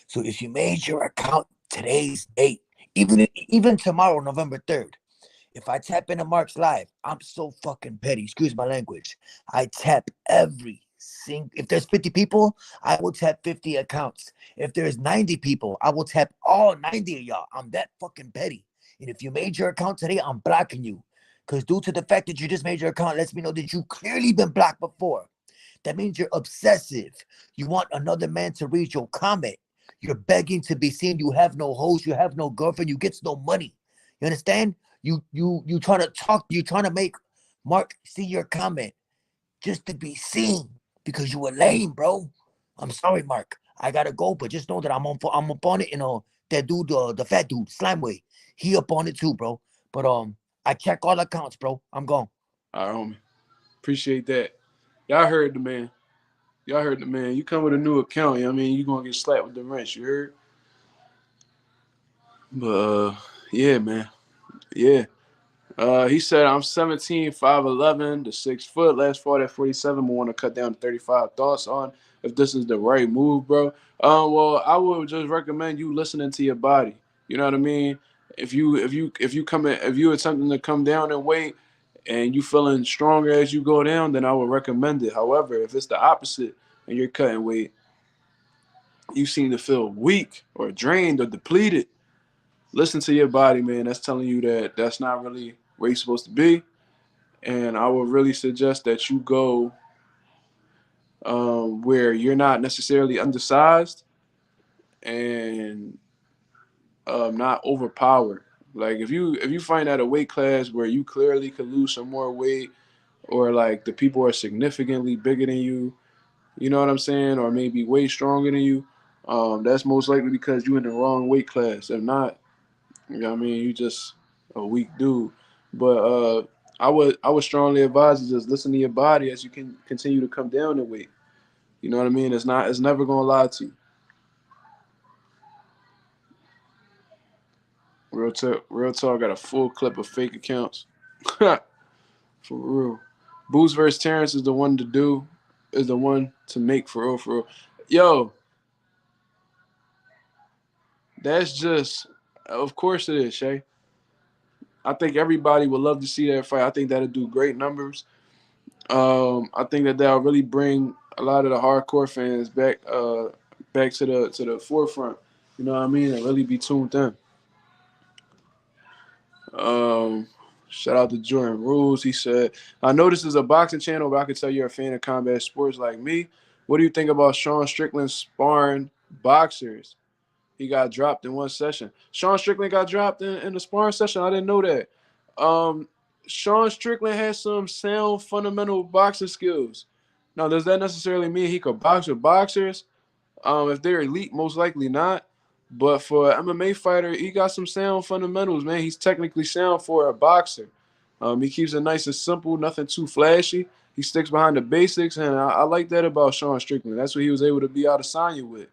So if you made your account today's date, even tomorrow, November 3rd, if I tap into Mark's live, I'm so fucking petty. Excuse my language. I tap every single. If there's 50 people, I will tap 50 accounts. If there's 90 people, I will tap all 90 of y'all. I'm that fucking petty. And if you made your account today, I'm blocking you. Because due to the fact that you just made your account, lets me know that you clearly been blocked before. That means you're obsessive. You want another man to read your comment. You're begging to be seen. You have no host. You have no girlfriend. You get no money. You understand? You trying to talk. You trying to make Mark see your comment just to be seen because you were lame, bro. I'm sorry, Mark. I gotta go, but just know that I'm up on it. You know that dude, the fat dude, Slimeway. He up on it too, bro. But I check all accounts, bro. I'm gone. All right, homie. Appreciate that. Y'all heard the man. Y'all heard the man. You come with a new account, you know what I mean? You gonna get slapped with the wrench, you heard? But yeah, man. Yeah. He said I'm 17, 5'11", to 6 foot. Last fought at 47, but want to cut down to 35. Thoughts on if this is the right move, bro? Well, I would just recommend you listening to your body. You know what I mean? If you attempting to come down in weight and you feeling stronger as you go down, then I would recommend it. However, if it's the opposite and you're cutting weight, you seem to feel weak or drained or depleted. Listen to your body, man. That's telling you that that's not really where you're supposed to be. And I would really suggest that you go where you're not necessarily undersized and not overpowered. Like if you find out a weight class where you clearly could lose some more weight, or like the people are significantly bigger than you, you know what I'm saying, or maybe way stronger than you, that's most likely because you're in the wrong weight class. If not, you know what I mean, you just a weak dude. But I would strongly advise you just listen to your body as you can continue to come down in weight. You know what I mean? It's never gonna lie to you. Real talk, got a full clip of fake accounts. For real. Boots versus Terrence is the one to do, is the one to make for real, for real. Yo, that's just, of course it is, Shay. I think everybody would love to see that fight. I think that'll do great numbers. I think that that'll really bring a lot of the hardcore fans back to the forefront. You know what I mean? And really be tuned in. Um, Shout out to Jordan Rules. He said, "I know this is a boxing channel, but I can tell you're a fan of combat sports like me. What do you think about Sean Strickland sparring boxers? He got dropped in one session. Sean Strickland got dropped in the sparring session. I didn't know that. Um, Sean Strickland has some sound fundamental boxing skills. Now, does that necessarily mean he could box with boxers? If they're elite, most likely not. But for an MMA fighter, he got some sound fundamentals, man. He's technically sound for a boxer. He keeps it nice and simple, nothing too flashy. He sticks behind the basics, and I like that about Sean Strickland. That's what he was able to be out of Sanya with.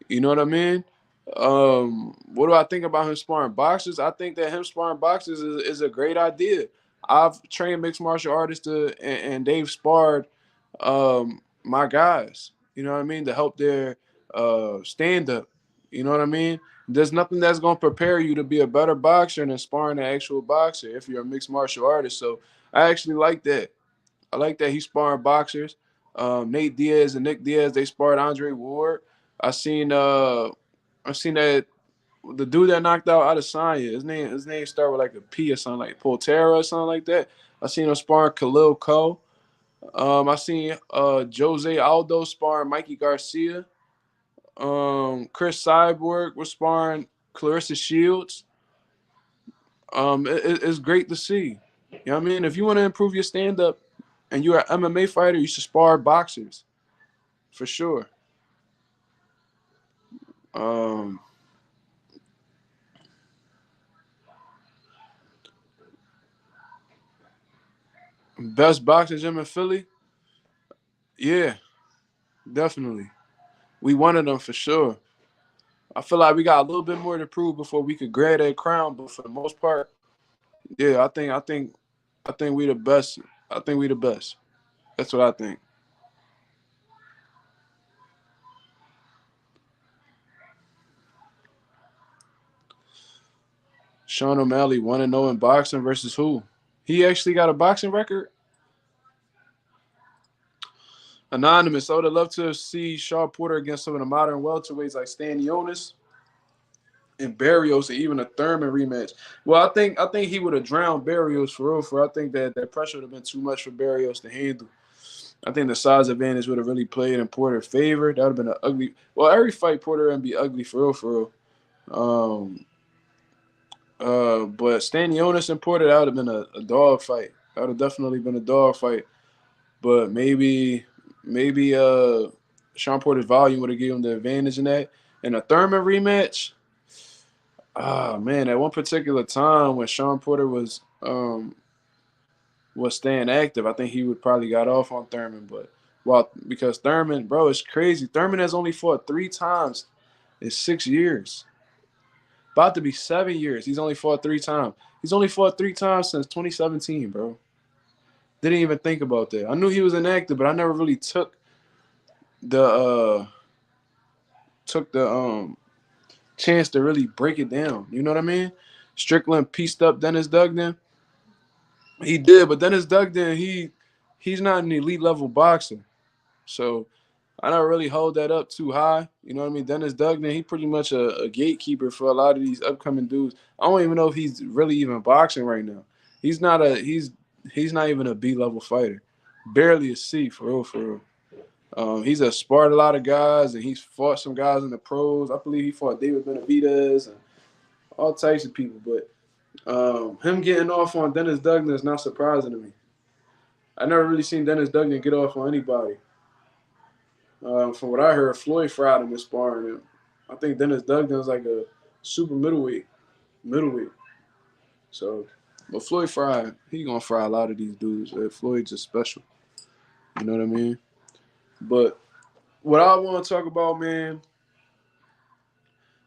You know what I mean? What do I think about him sparring boxers? I think that him sparring boxers is a great idea. I've trained mixed martial artists and they've sparred my guys. You know what I mean? To help their stand up. You know what I mean? There's nothing that's gonna prepare you to be a better boxer than sparring an actual boxer if you're a mixed martial artist. So I actually like that. I like that he's sparring boxers. Nate Diaz and Nick Diaz, they sparred Andre Ward. I seen I seen that the dude that knocked out Adesanya, his name started with like a P or something, like Poltera or something like that. I seen him sparring Khalil Cole. I seen Jose Aldo sparring Mikey Garcia. Chris Cyborg was sparring Clarissa Shields. It's great to see. You know what I mean? If you want to improve your stand up and you're an MMA fighter, you should spar boxers for sure. Um, Best boxing gym in Philly? Yeah, definitely. We wanted them for sure. I feel like we got a little bit more to prove before we could grab that crown, but for the most part, yeah, I think we the best. I think we the best. That's what I think. Sean O'Malley 1-0 in boxing versus who? He actually got a boxing record? Anonymous. I would have loved to see Shaw Porter against some of the modern welterweights like Stanionis and Barrios, and even a Thurman rematch. Well, I think he would have drowned Barrios for real. I think that pressure would have been too much for Barrios to handle. I think the size advantage would have really played in Porter's favor. That would have been an ugly. Well, every fight Porter and be ugly for real, for real. Um, but Stanionis and Porter, that would have been a dog fight. That would have definitely been a dog fight. But maybe Sean Porter's volume would have given him the advantage in that. And a Thurman rematch, man, at one particular time when Sean Porter was staying active, I think he would probably got off on Thurman. But well, because Thurman, bro, it's crazy. Thurman has only fought 3 times in 6 years. About to be 7 years. He's only fought 3 times. He's only fought 3 times since 2017, bro. Didn't even think about that. I knew he was inactive, but I never really the uh took the chance to really break it down. You know what I mean? Strickland pieced up Dennis Duggan. He did, but Dennis Duggan, he's not an elite level boxer. So I don't really hold that up too high. You know what I mean? Dennis Duggan, he pretty much a gatekeeper for a lot of these upcoming dudes. I don't even know if he's really even boxing right now. He's not even a B level fighter. Barely a C for real, for real. He's a sparred a lot of guys, and he's fought some guys in the pros. I believe he fought David Benavidez and all types of people. But him getting off on Dennis Duggan is not surprising to me. I never really seen Dennis Duggan get off on anybody. From what I heard, Floyd fried him in sparring him. I think Dennis Duggan's like a super middleweight. So, but Floyd fried, he gonna fry a lot of these dudes. Floyd's just special. You know what I mean? But what I want to talk about, man,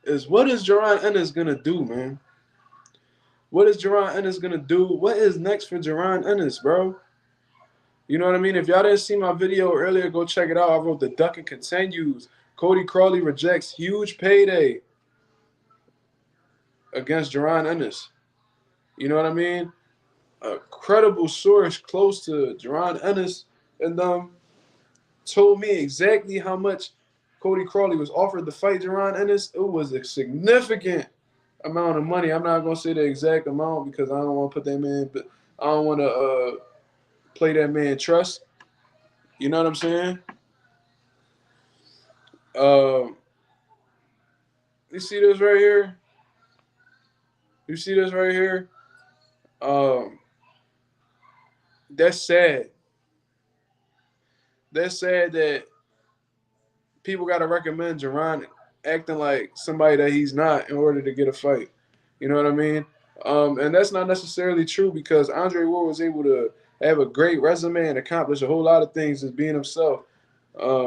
is what is Jaron Ennis gonna do, man? What is Jaron Ennis gonna do? What is next for Jaron Ennis, bro? You know what I mean? If y'all didn't see my video earlier, go check it out. I wrote the duck and continues. Cody Crawley rejects huge payday against Jaron Ennis. You know what I mean? A credible source close to Jaron Ennis and told me exactly how much Cody Crawley was offered to fight Jaron Ennis. It was a significant amount of money. I'm not gonna say the exact amount because I don't want to put that man, but I don't want to play that man trust. You know what I'm saying? Um, you see this right here? You see this right here? Um, that's sad. That's sad that people got to recommend Jaron acting like somebody that he's not in order to get a fight. You know what I mean? And that's not necessarily true because Andre Ward was able to have a great resume and accomplish a whole lot of things as being himself.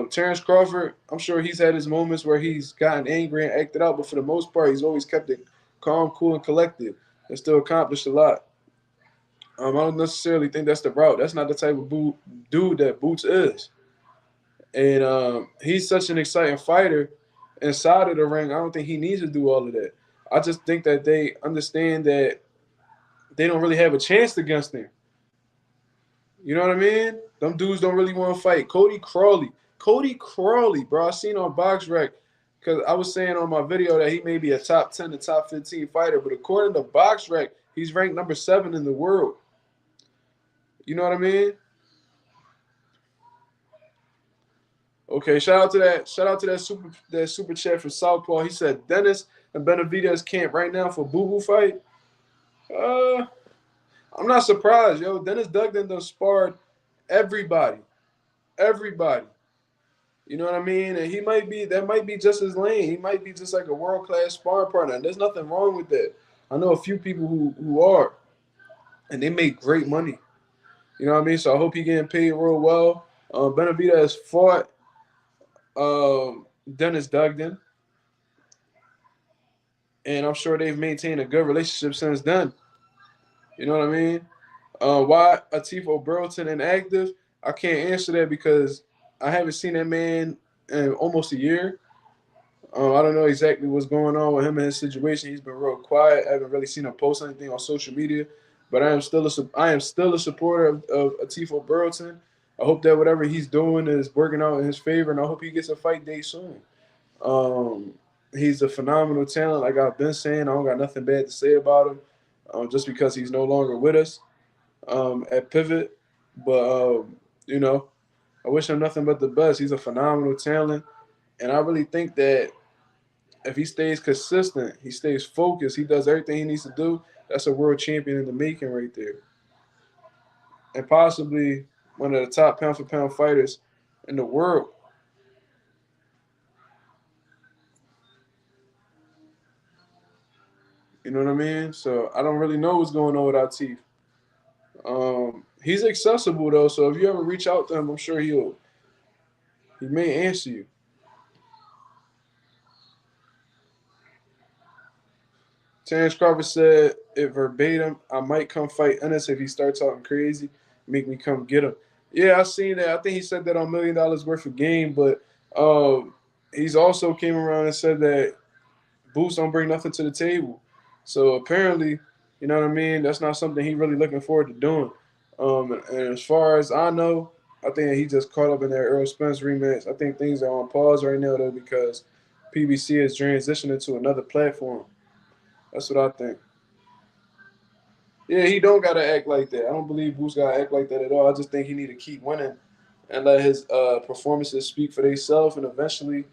Terrence Crawford, I'm sure he's had his moments where he's gotten angry and acted out, but for the most part, he's always kept it calm, cool, and collected and still accomplished a lot. I don't necessarily think that's the route. That's not the type of dude that Boots is. And he's such an exciting fighter inside of the ring. I don't think he needs to do all of that. I just think that they understand that they don't really have a chance against him. You know what I mean? Them dudes don't really want to fight. Cody Crawley, bro. I seen on BoxRec because I was saying on my video that he may be a top 10 to top 15 fighter, but according to BoxRec, he's ranked number 7 in the world. You know what I mean? Okay, shout out to that. Shout out to that super chat for Southpaw. He said Dennis and Benavidez camp right now for Boo Boo fight. Uh, I'm not surprised, yo. Dennis Duggan done sparred everybody, everybody. You know what I mean? And that might be just his lane. He might be just like a world class sparring partner. And there's nothing wrong with that. I know a few people who are, and they make great money. You know what I mean? So I hope he getting paid real well. Benavidez fought Dennis Duggan, and I'm sure they've maintained a good relationship since then. You know what I mean? Why Atifo Burlington inactive? I can't answer that because I haven't seen that man in almost a year. I don't know exactly what's going on with him and his situation. He's been real quiet. I haven't really seen him post anything on social media. But I am still a supporter of Atifo Burlington. I hope that whatever he's doing is working out in his favor, and I hope he gets a fight date soon. Um, he's a phenomenal talent. Like I've been saying, I don't got nothing bad to say about him, just because he's no longer with us at Pivot. But you know, I wish him nothing but the best. He's a phenomenal talent, and I really think that if he stays consistent, he stays focused, he does everything he needs to do, that's a world champion in the making right there. And possibly one of the top pound for pound fighters in the world. You know what I mean? So I don't really know what's going on with Atif. He's accessible though, so if you ever reach out to him, I'm sure he may answer you. Terrence Crawford said it verbatim. I might come fight Ennis if he starts talking crazy. Make me come get him. Yeah, I seen that. I think he said that on $1 million worth of game, but he's also came around and said that Boots don't bring nothing to the table. So apparently, you know what I mean. That's not something he really looking forward to doing. And as far as I know, I think he just caught up in that Earl Spence rematch. I think things are on pause right now though because PBC is transitioning to another platform. That's what I think. Yeah, he don't gotta act like that. I don't believe Boots gotta act like that at all. I just think he need to keep winning and let his performances speak for themselves, and eventually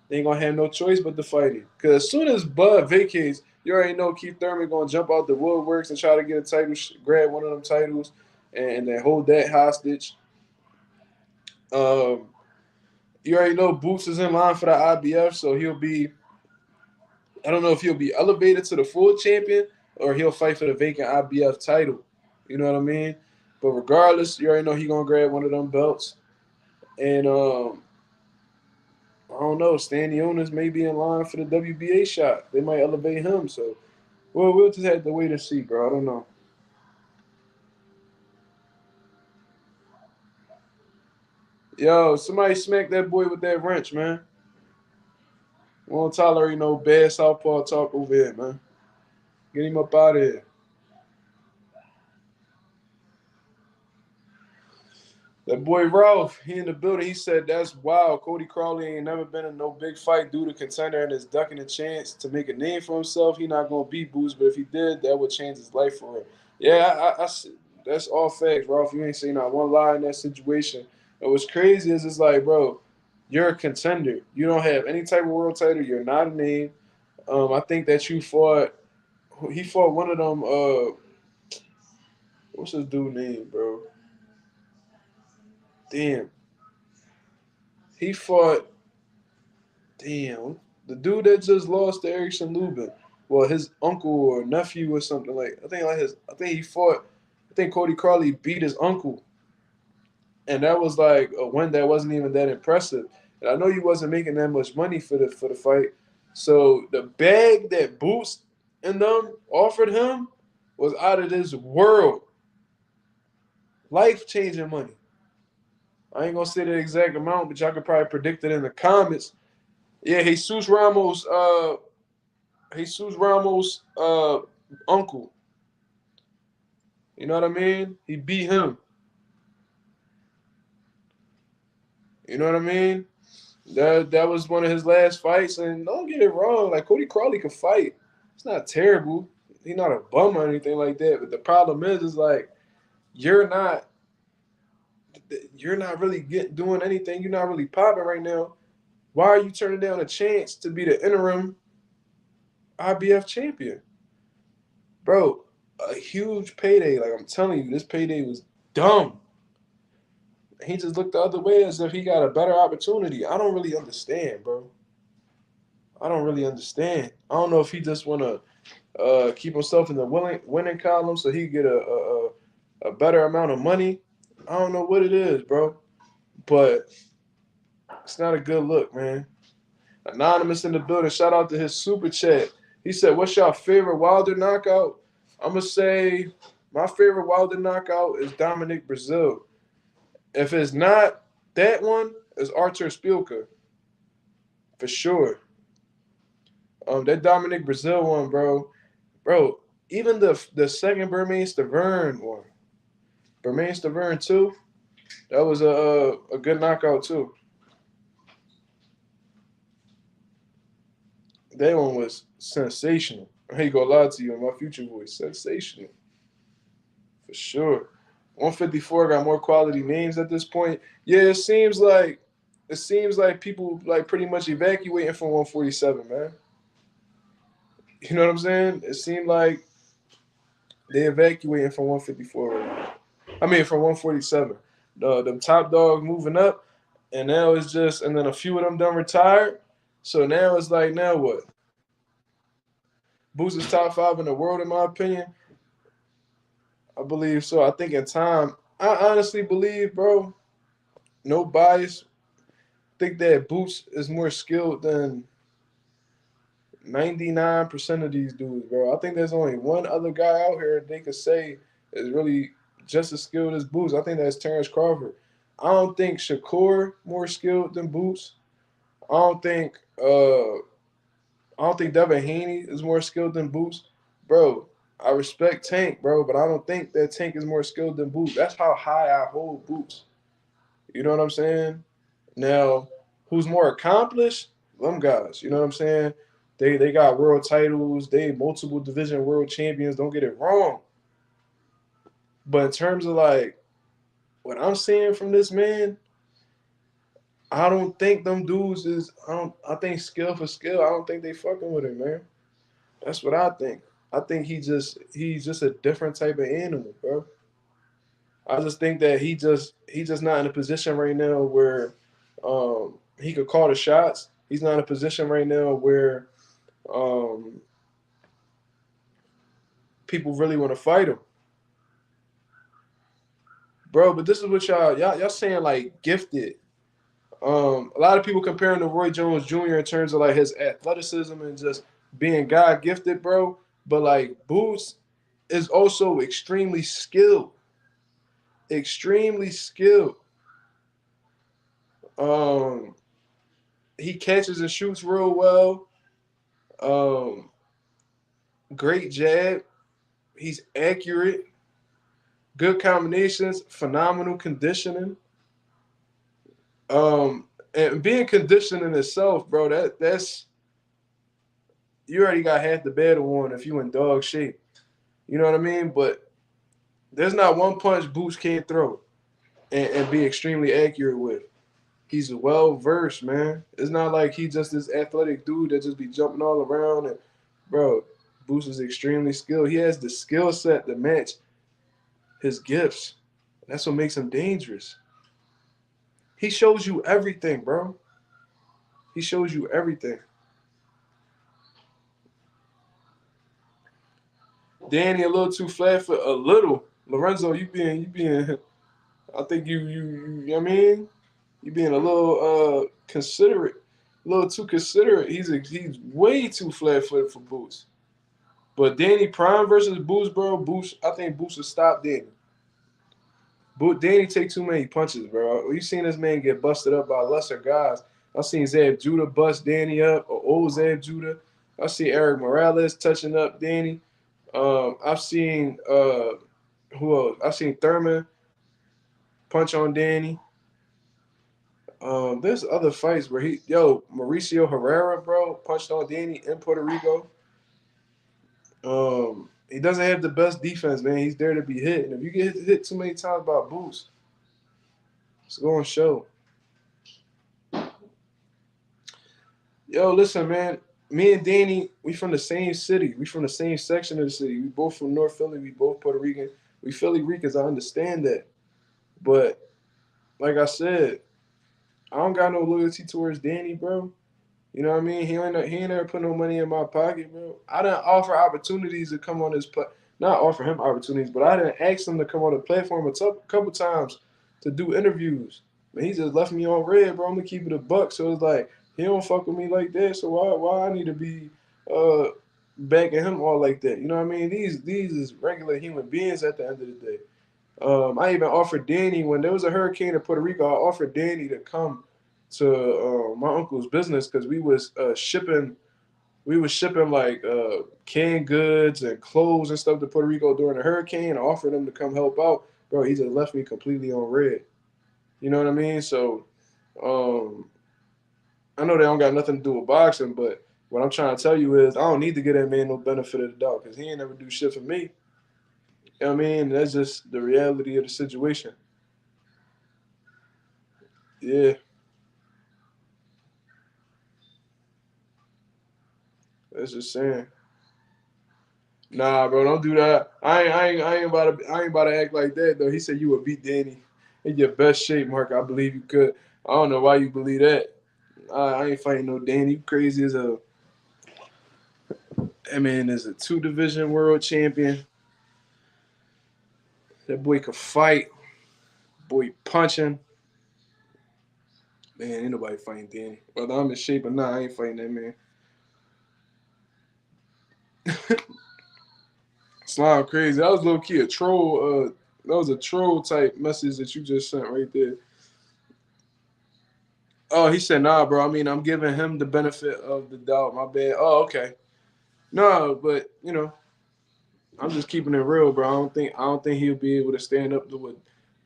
they ain't gonna have no choice but to fight him. Because as soon as Bud vacates, you already know Keith Thurman gonna jump out the woodworks and try to get a title, grab one of them titles, and then hold that hostage. Um, you already know Boots is in line for the IBF, so he'll be. I don't know if he'll be elevated to the full champion or he'll fight for the vacant IBF title. You know what I mean? But regardless, you already know he gonna grab one of them belts. And I don't know, Stanley Onis may be in line for the WBA shot. They might elevate him. So Well, we'll just have to wait and see, bro. I don't know. Yo, somebody smack that boy with that wrench, man. We won't tolerate no bad southpaw talk over here, man. Get him up out of here. That boy Ralph, he in the building. He said that's wild. Cody Crowley ain't never been in no big fight due to contender and is ducking a chance to make a name for himself. He not gonna beat Boots, but if he did, that would change his life for him. Yeah, that's all facts, Ralph. You ain't saying not one lie in that situation. And what's crazy is it's like, bro, you're a contender. You don't have any type of world title. You're not a name. I think that you fought. He fought one of them. What's his dude name, bro? Damn. He fought. Damn, the dude that just lost to Erickson Lubin. Well, his uncle or nephew or something like. I think like his. I think he fought. I think Cody Crowley beat his uncle, and that was like a win that wasn't even that impressive. And I know he wasn't making that much money for the fight. So the bag that Boots and them offered him was out of this world, life changing money. I ain't gonna say the exact amount, but y'all could probably predict it in the comments. Yeah, Jesus Ramos' uncle. You know what I mean? He beat him. You know what I mean? That was one of his last fights, and don't get it wrong. Like Cody Crowley could fight. It's not terrible. He's not a bum or anything like that. But the problem is like you're not you're not really doing anything. You're not really popping right now. Why are you turning down a chance to be the interim IBF champion? Bro, a huge payday. Like I'm telling you, this payday was dumb. He just looked the other way as if he got a better opportunity. I don't really understand, bro. I don't really understand. I don't know if he just want to keep himself in the winning column so he get a better amount of money. I don't know what it is, bro. But it's not a good look, man. Anonymous in the building. Shout out to his super chat. He said, "What's your favorite Wilder knockout?" I'm gonna say my favorite Wilder knockout is Dominic Brazil. If it's not that one, it's Artur Spielka for sure. That Dominic Brazil one, bro. Even the second Bermain Stavern one, Bermain Stavern too. That was a good knockout too. That one was sensational. I ain't gonna lie to you in my future voice, sensational for sure. 154 got more quality names at this point. Yeah, it seems like people like pretty much evacuating from 147, man. You know what I'm saying? It seemed like they evacuating from 154 right now. I mean, from 147. The top dog moving up, and now it's just, and then a few of them done retired. So now it's like, now what? Boots is top 5 in the world, in my opinion. I believe so. I think in time, I honestly believe, bro, no bias, think that Boots is more skilled than 99% of these dudes, bro. I think there's only one other guy out here they could say is really just as skilled as Boots. I think that's Terrence Crawford. I don't think Shakur more skilled than Boots. I don't think uh I don't think Devin Haney is more skilled than Boots. Bro, I respect Tank, bro, but I don't think that Tank is more skilled than Boots. That's how high I hold Boots. You know what I'm saying? Now, who's more accomplished? Them guys. You know what I'm saying? They got world titles. They multiple division world champions. Don't get it wrong. But in terms of like what I'm seeing from this man, I don't think them dudes is. I think skill for skill. I don't think they fucking with him, man. That's what I think. I think he's just a different type of animal, bro. I just think that he just not in a position right now where he could call the shots. He's not in a position right now where um, people really want to fight him, bro. But this is what y'all saying like gifted. A lot of people comparing to Roy Jones Jr. in terms of like his athleticism and just being God gifted, bro. But like Boots is also extremely skilled. Extremely skilled. Um, he catches and shoots real well. Um, great jab. He's accurate. Good combinations. Phenomenal conditioning. And being conditioned in itself, bro, that's you already got half the battle won if you in dog shape. You know what I mean? But there's not one punch Boots can't throw and be extremely accurate with. He's well versed, man. It's not like he just this athletic dude that just be jumping all around. And bro, Boots is extremely skilled. He has the skill set to match his gifts. That's what makes him dangerous. He shows you everything, bro. He shows you everything. Danny a little too flat for a little. Lorenzo, you being I think you know what I mean? You being a little considerate, a little too considerate. He's way too flat footed for Boots. But Danny Prime versus Boots, bro. Boots, I think Boots will stop Danny. Danny take too many punches, bro. You seen this man get busted up by lesser guys. I seen Zab Judah bust Danny up, or old Zab Judah. I see Eric Morales touching up Danny. I've seen who else? I've seen Thurman punch on Danny. There's other fights where Mauricio Herrera, bro, punched on Danny in Puerto Rico. He doesn't have the best defense, man. He's there to be hit, and if you get hit too many times by Boots, it's going to show. Yo, listen, man. Me and Danny, we from the same city. We from the same section of the city. We both from North Philly. We both Puerto Rican. We Philly Ricans. I understand that, but like I said, I don't got no loyalty towards Danny, bro. You know what I mean? He ain't ever put no money in my pocket, bro. I didn't offer opportunities to come on not offer him opportunities, but I didn't ask him to come on the platform a couple times to do interviews. Man, he just left me on red, bro. I'm gonna keep it a buck. So it's like he don't fuck with me like that. So why I need to be backing him all like that? You know what I mean? These is regular human beings at the end of the day. I even offered Danny when there was a hurricane in Puerto Rico. I offered Danny to come to my uncle's business because we was shipping like canned goods and clothes and stuff to Puerto Rico during the hurricane. I offered him to come help out, bro. He just left me completely on red. You know what I mean? So um, I know they don't got nothing to do with boxing, but what I'm trying to tell you is I don't need to give that man no benefit of the doubt because he ain't never do shit for me. You know what I mean? That's just the reality of the situation. Yeah, that's just saying. Nah, bro, don't do that. I ain't about to act like that though. He said you would beat Danny in your best shape, Mark. I believe you could. I don't know why you believe that. I ain't fighting no Danny. You crazy as a. That man is a 2 division world champion. That boy could fight. Boy punching. Man, ain't nobody fighting Danny. Whether I'm in shape or not, I ain't fighting that man. Slime crazy. That was low key a troll. That was a troll type message that you just sent right there. Oh, he said, nah, bro. I mean, I'm giving him the benefit of the doubt. My bad. Oh, okay. No, but I'm just keeping it real, bro. I don't think he'll be able to stand up to what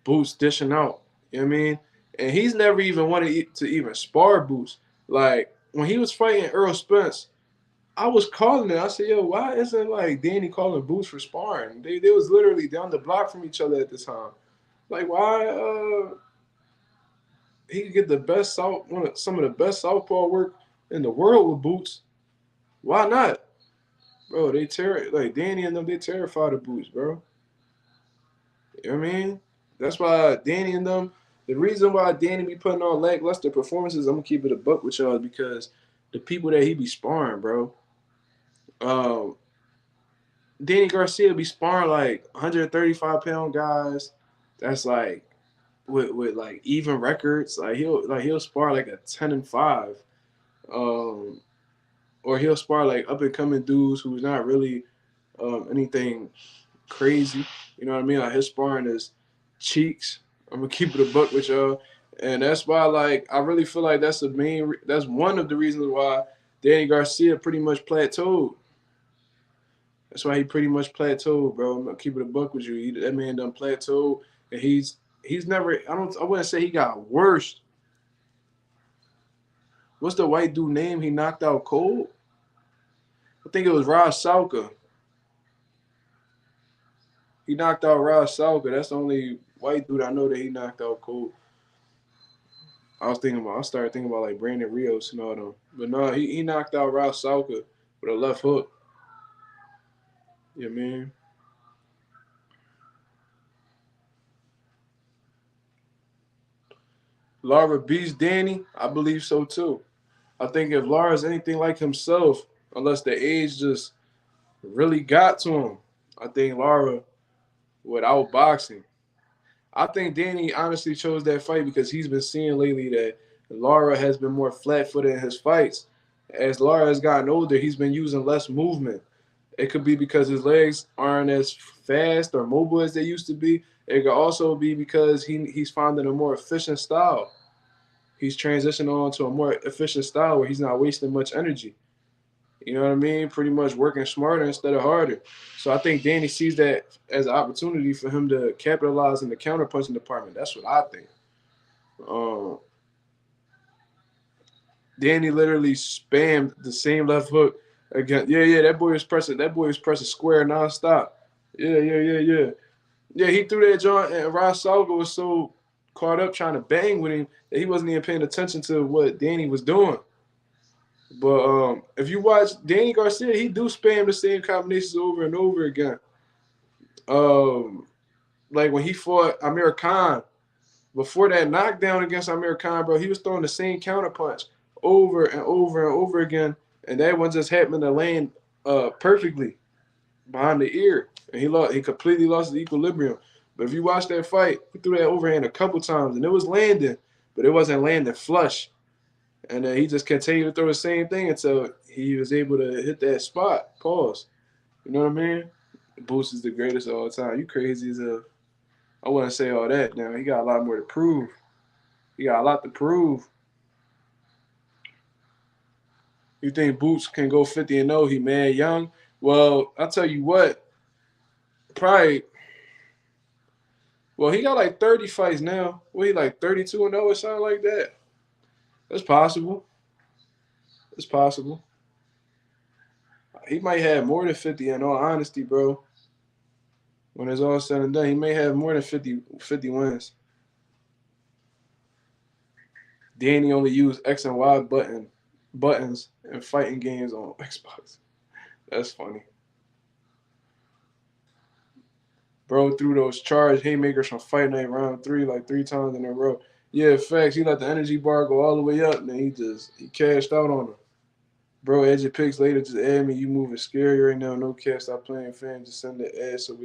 Boots dishing out. You know what I mean? And he's never even wanted to even spar Boots. Like when he was fighting Earl Spence, I was calling it. I said, yo, why isn't like Danny calling Boots for sparring? They was literally down the block from each other at the time. Like why he could get the best some of the best southpaw work in the world with Boots. Why not? Bro, like Danny and them, they terrified of Boots, bro. You know what I mean? That's why Danny and them, the reason why Danny be putting on lackluster performances, I'm gonna keep it a buck with y'all because the people that he be sparring, bro. Um, Danny Garcia be sparring like 135-pound guys. That's like with like even records. He'll spar like a 10-5. Um, or he'll spar like up and coming dudes who's not really. anything crazy. You know what I mean? Like his sparring is cheeks. I'm gonna keep it a buck with y'all, and that's why like I really feel like that's one of the reasons why Danny Garcia pretty much plateaued. That's why he pretty much plateaued, bro. I'm gonna keep it a buck with you. That man done plateaued, and he's never. I wouldn't say he got worse. What's the white dude name he knocked out cold? I think it was Raj Salka. He knocked out Raj Salka. That's the only white dude I know that he knocked out cold. I started thinking about like Brandon Rios and all them. But no, he knocked out Raj Salka with a left hook. Yeah, man. Lara beats Danny. I believe so too. I think if Lara's anything like himself, unless the age just really got to him, I think Lara would outbox him. I think Danny honestly chose that fight because he's been seeing lately that Lara has been more flat-footed in his fights. As Lara has gotten older, he's been using less movement. It could be because his legs aren't as fast or mobile as they used to be. It could also be because he's finding a more efficient style. He's transitioning on to a more efficient style where he's not wasting much energy. You know what I mean? Pretty much working smarter instead of harder. So I think Danny sees that as an opportunity for him to capitalize in the counterpunching department. That's what I think. Um, Danny literally spammed the same left hook again. Yeah. That boy was pressing. That boy was pressing square nonstop. Yeah. Yeah, he threw that joint, and Ross Salga was so caught up trying to bang with him that he wasn't even paying attention to what Danny was doing. But if you watch Danny Garcia, he do spam the same combinations over and over again. Um, like when he fought Amir Khan, before that knockdown against Amir Khan, bro, he was throwing the same counterpunch over and over and over again, and that one just happened to land perfectly behind the ear, and he completely lost his equilibrium. But if you watch that fight, he threw that overhand a couple times, and it was landing, but it wasn't landing flush. And then he just continued to throw the same thing until he was able to hit that spot. Pause. You know what I mean? Boost is the greatest of all time. You crazy as a. I wouldn't say all that. Now he got a lot more to prove. He got a lot to prove. You think Boots can go 50-0? He mad young. Well, I'll tell you what. Probably. Well, he got like 30 fights now. Well, he like 32-0 or something like that. That's possible. It's possible. He might have more than 50 in all honesty, bro. When it's all said and done, he may have more than 50 wins. Danny only used X and Y buttons in fighting games on Xbox. That's funny. Bro threw those charge haymakers from Fight Night round 3 like 3 times in a row. Yeah, facts. He let the energy bar go all the way up, and then he cashed out on him. Bro, Edge of Picks later just add me. You moving scary right now. No cap. Stop playing fans. Just send the ad so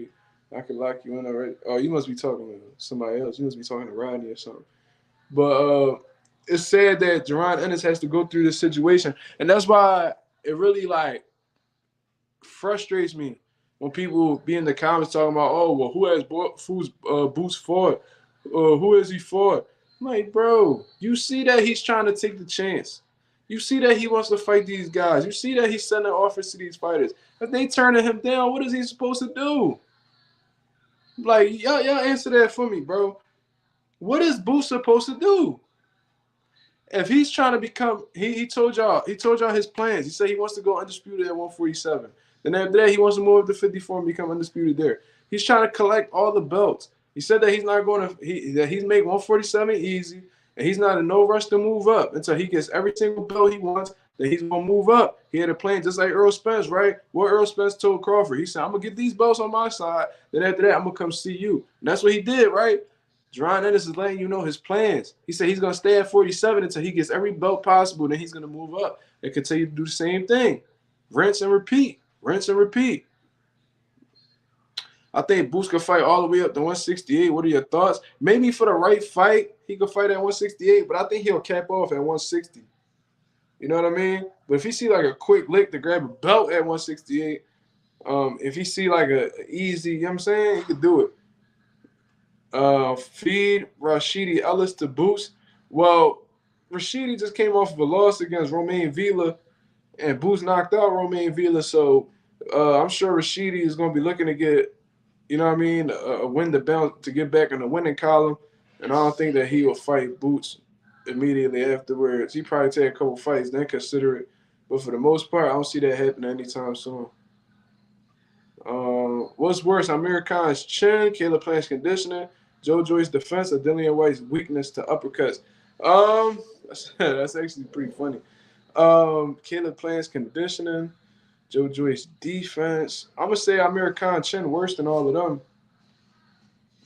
I can lock you in already. Oh, you must be talking to somebody else. You must be talking to Rodney or something. But it's sad that Jaron Ennis has to go through this situation, and that's why it really like frustrates me when people be in the comments talking about, oh, well, who has Boots fought? Who has he fought? I'm like, bro, you see that he's trying to take the chance. You see that he wants to fight these guys. You see that he's sending offers to these fighters. If they turning him down, what is he supposed to do? Like, y'all answer that for me, bro. What is Boots supposed to do? If he's trying to become, he told y'all his plans. He said he wants to go undisputed at 147. Then after that, he wants to move up to 54 and become undisputed there. He's trying to collect all the belts. He said that he's not going to, that he's make 147 easy, and he's not in no rush to move up until he gets every single belt he wants. Then he's gonna move up. He had a plan just like Earl Spence, right? What Earl Spence told Crawford, he said, "I'm gonna get these belts on my side. Then after that, I'm gonna come see you." And that's what he did, right? Jaron Ennis is letting you know his plans. He said he's going to stay at 47 until he gets every belt possible. Then he's going to move up and continue to do the same thing. Rinse and repeat. Rinse and repeat. I think Boots could fight all the way up to 168. What are your thoughts? Maybe for the right fight, he could fight at 168, but I think he'll cap off at 160. You know what I mean? But if he see like a quick lick to grab a belt at 168, If he see like a easy, you know what I'm saying, he could do it. Feed Rashidi Ellis to Boots. Well, Rashidi just came off of a loss against Romain Villa, and Boots knocked out Romain Villa. So I'm sure Rashidi is going to be looking to get, you know what I mean, a win to bounce to get back in the winning column. And I don't think that he will fight Boots immediately afterwards. He probably take a couple fights, then consider it. But for the most part, I don't see that happening anytime soon. What's worse, Amir Khan's chin, Caleb Plant's conditioning, Joe Joyce's defense, or Dillian White's weakness to uppercuts? That's actually pretty funny. Caleb Plant's conditioning, Joe Joyce's defense. I'm gonna say Amir Khan chin worse than all of them.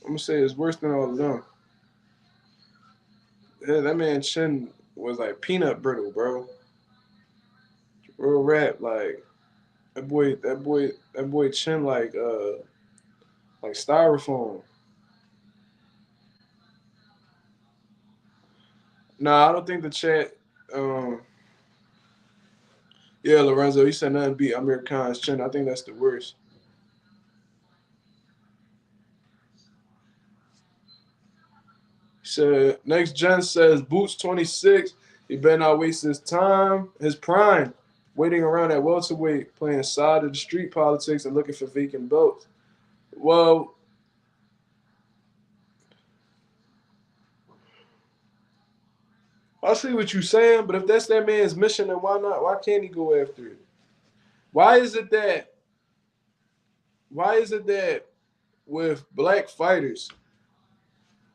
I'm gonna say it's worse than all of them. Yeah, that man chin was like peanut brittle, bro. Real rap, like that boy chin like styrofoam. Nah, I don't think the chat. Um, yeah, Lorenzo, he said nothing beat Amir Khan's chin. I think that's the worst. He said next gen says Boots 26. He better not waste his time, his prime, waiting around at welterweight, playing side of the street politics and looking for vacant belts. Well, I see what you're saying, but if that's that man's mission, then why not? Why can't he go after it? Why is it that? Why is it that with black fighters,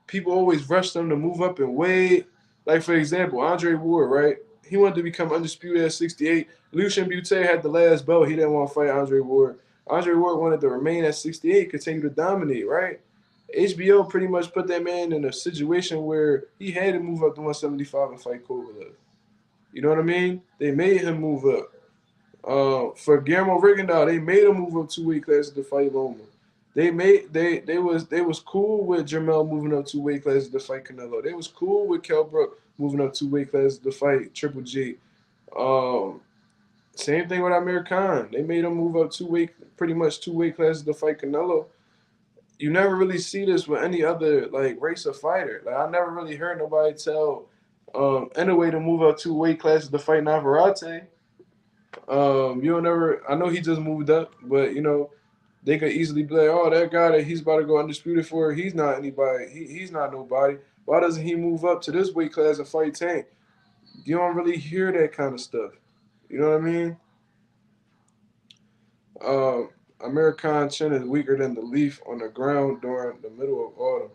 people always rush them to move up and weight? Like for example, Andre Ward, right? He wanted to become undisputed at 68. Lucian Butte had the last belt. He didn't want to fight Andre Ward. Andre Ward wanted to remain at 68, continue to dominate, right? HBO pretty much put that man in a situation where he had to move up to 175 and fight Kovalev. You know what I mean? They made him move up. For Guillermo Rigondeaux, they made him move up 2 weight classes to fight Loma. They was cool with Jermell moving up 2 weight classes to fight Canelo. They was cool with Kell Brook moving up 2 weight classes to fight Triple G. Um, Same thing with Amir Khan. They made him move up pretty much 2 weight classes to fight Canelo. You never really see this with any other like race of fighter. Like I never really heard nobody tell anyway to move up 2 weight classes to fight Navarrete. You don't never. I know he just moved up, but they could easily be like, oh, that guy that he's about to go undisputed for, he's not anybody. He's not nobody. Why doesn't he move up to this weight class and fight Tank? You don't really hear that kind of stuff. You know what I mean? Um, American chin is weaker than the leaf on the ground during the middle of autumn.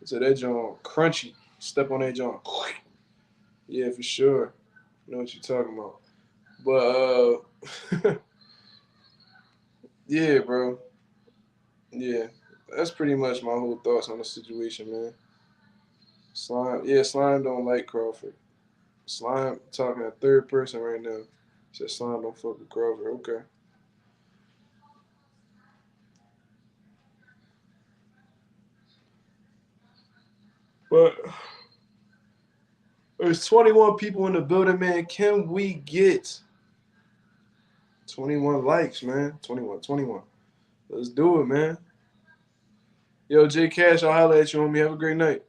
So that joint crunchy. Step on that joint. Yeah, for sure. You know what you're talking about. But yeah, bro. Yeah, that's pretty much my whole thoughts on the situation, man. Slime, yeah, Slime don't like Crawford. Slime talking a third person right now. Said Slime don't fuck with Crawford. Okay, but there's 21 people in the building, man. Can we get 21 likes, man? 21, 21. Let's do it, man. Yo, J Cash, I'll holler at you, homie. Have a great night.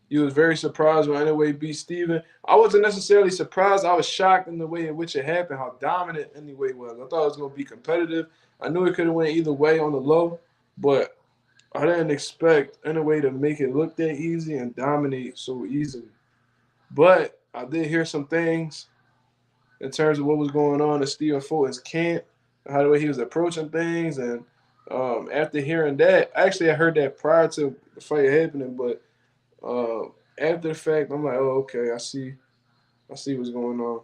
You was very surprised when Anyway beat Steven. I wasn't necessarily surprised. I was shocked in the way in which it happened, how dominant Anyway was. I thought it was going to be competitive. I knew it could have went either way on the low, but I didn't expect Anyway to make it look that easy and dominate so easily. But I did hear some things in terms of what was going on in Stephen Fulton's camp, how the way he was approaching things, and after hearing that, actually I heard that prior to the fight happening, but after the fact, I'm like, oh, okay, I see what's going on.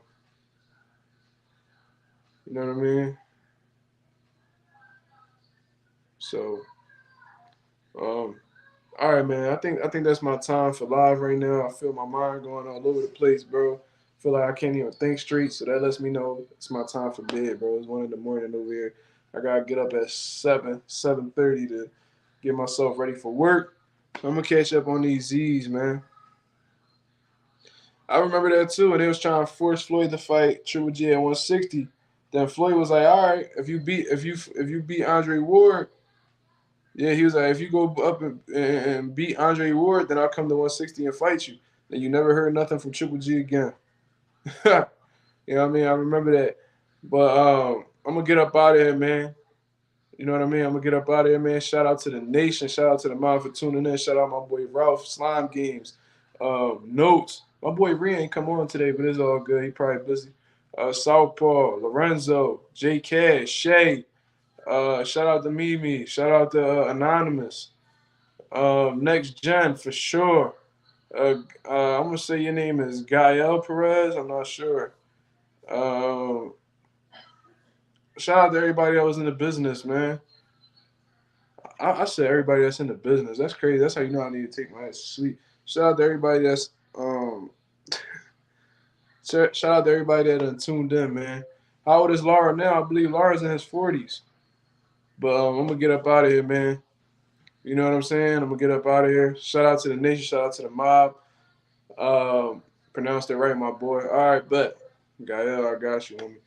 You know what I mean? So, um, all right, man. I think that's my time for live right now. I feel my mind going all over the place, bro. I feel like I can't even think straight, so that lets me know it's my time for bed, bro. It's 1 in the morning over here. I gotta get up at 7:30 to get myself ready for work. I'm gonna catch up on these Z's, man. I remember that too, and they was trying to force Floyd to fight Triple G at 160. Then Floyd was like, all right, if you beat Andre Ward, yeah, he was like, if you go up and beat Andre Ward, then I'll come to 160 and fight you. Then you never heard nothing from Triple G again. You know what I mean? I remember that. But I'm gonna get up out of here, man. You know what I mean? I'm gonna get up out of here, man. Shout out to the nation. Shout out to the mob for tuning in. Shout out my boy Ralph, Slime Games, Notes. My boy Rhea ain't come on today, but it's all good. He probably busy. Southpaw, Lorenzo, J Cash, Shay. Shout out to Mimi. Shout out to Anonymous. Next Gen for sure. I'm gonna say your name is Gael Perez. I'm not sure. Um, Shout out to everybody that was in the business, man. I said everybody that's in the business. That's crazy. That's how you know I need to take my ass to sleep. Shout out to everybody that's shout out to everybody that done tuned in, man. How old is Laura now? I believe Laura's in his 40s. But I'm gonna get up out of here, man. You know what I'm saying? I'm gonna get up out of here. Shout out to the nation. Shout out to the mob. Um, Pronounced it right, my boy. All right, bet. Gael, I got you, homie.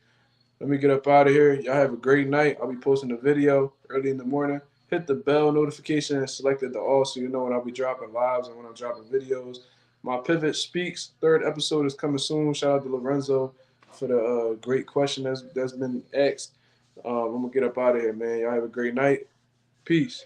Let me get up out of here. Y'all have a great night. I'll be posting a video early in the morning. Hit the bell notification and select it to all so you know when I'll be dropping lives and when I'm dropping videos. My Pivot Speaks third episode is coming soon. Shout out to Lorenzo for the great question that's been asked. I'm gonna get up out of here, man. Y'all have a great night. Peace.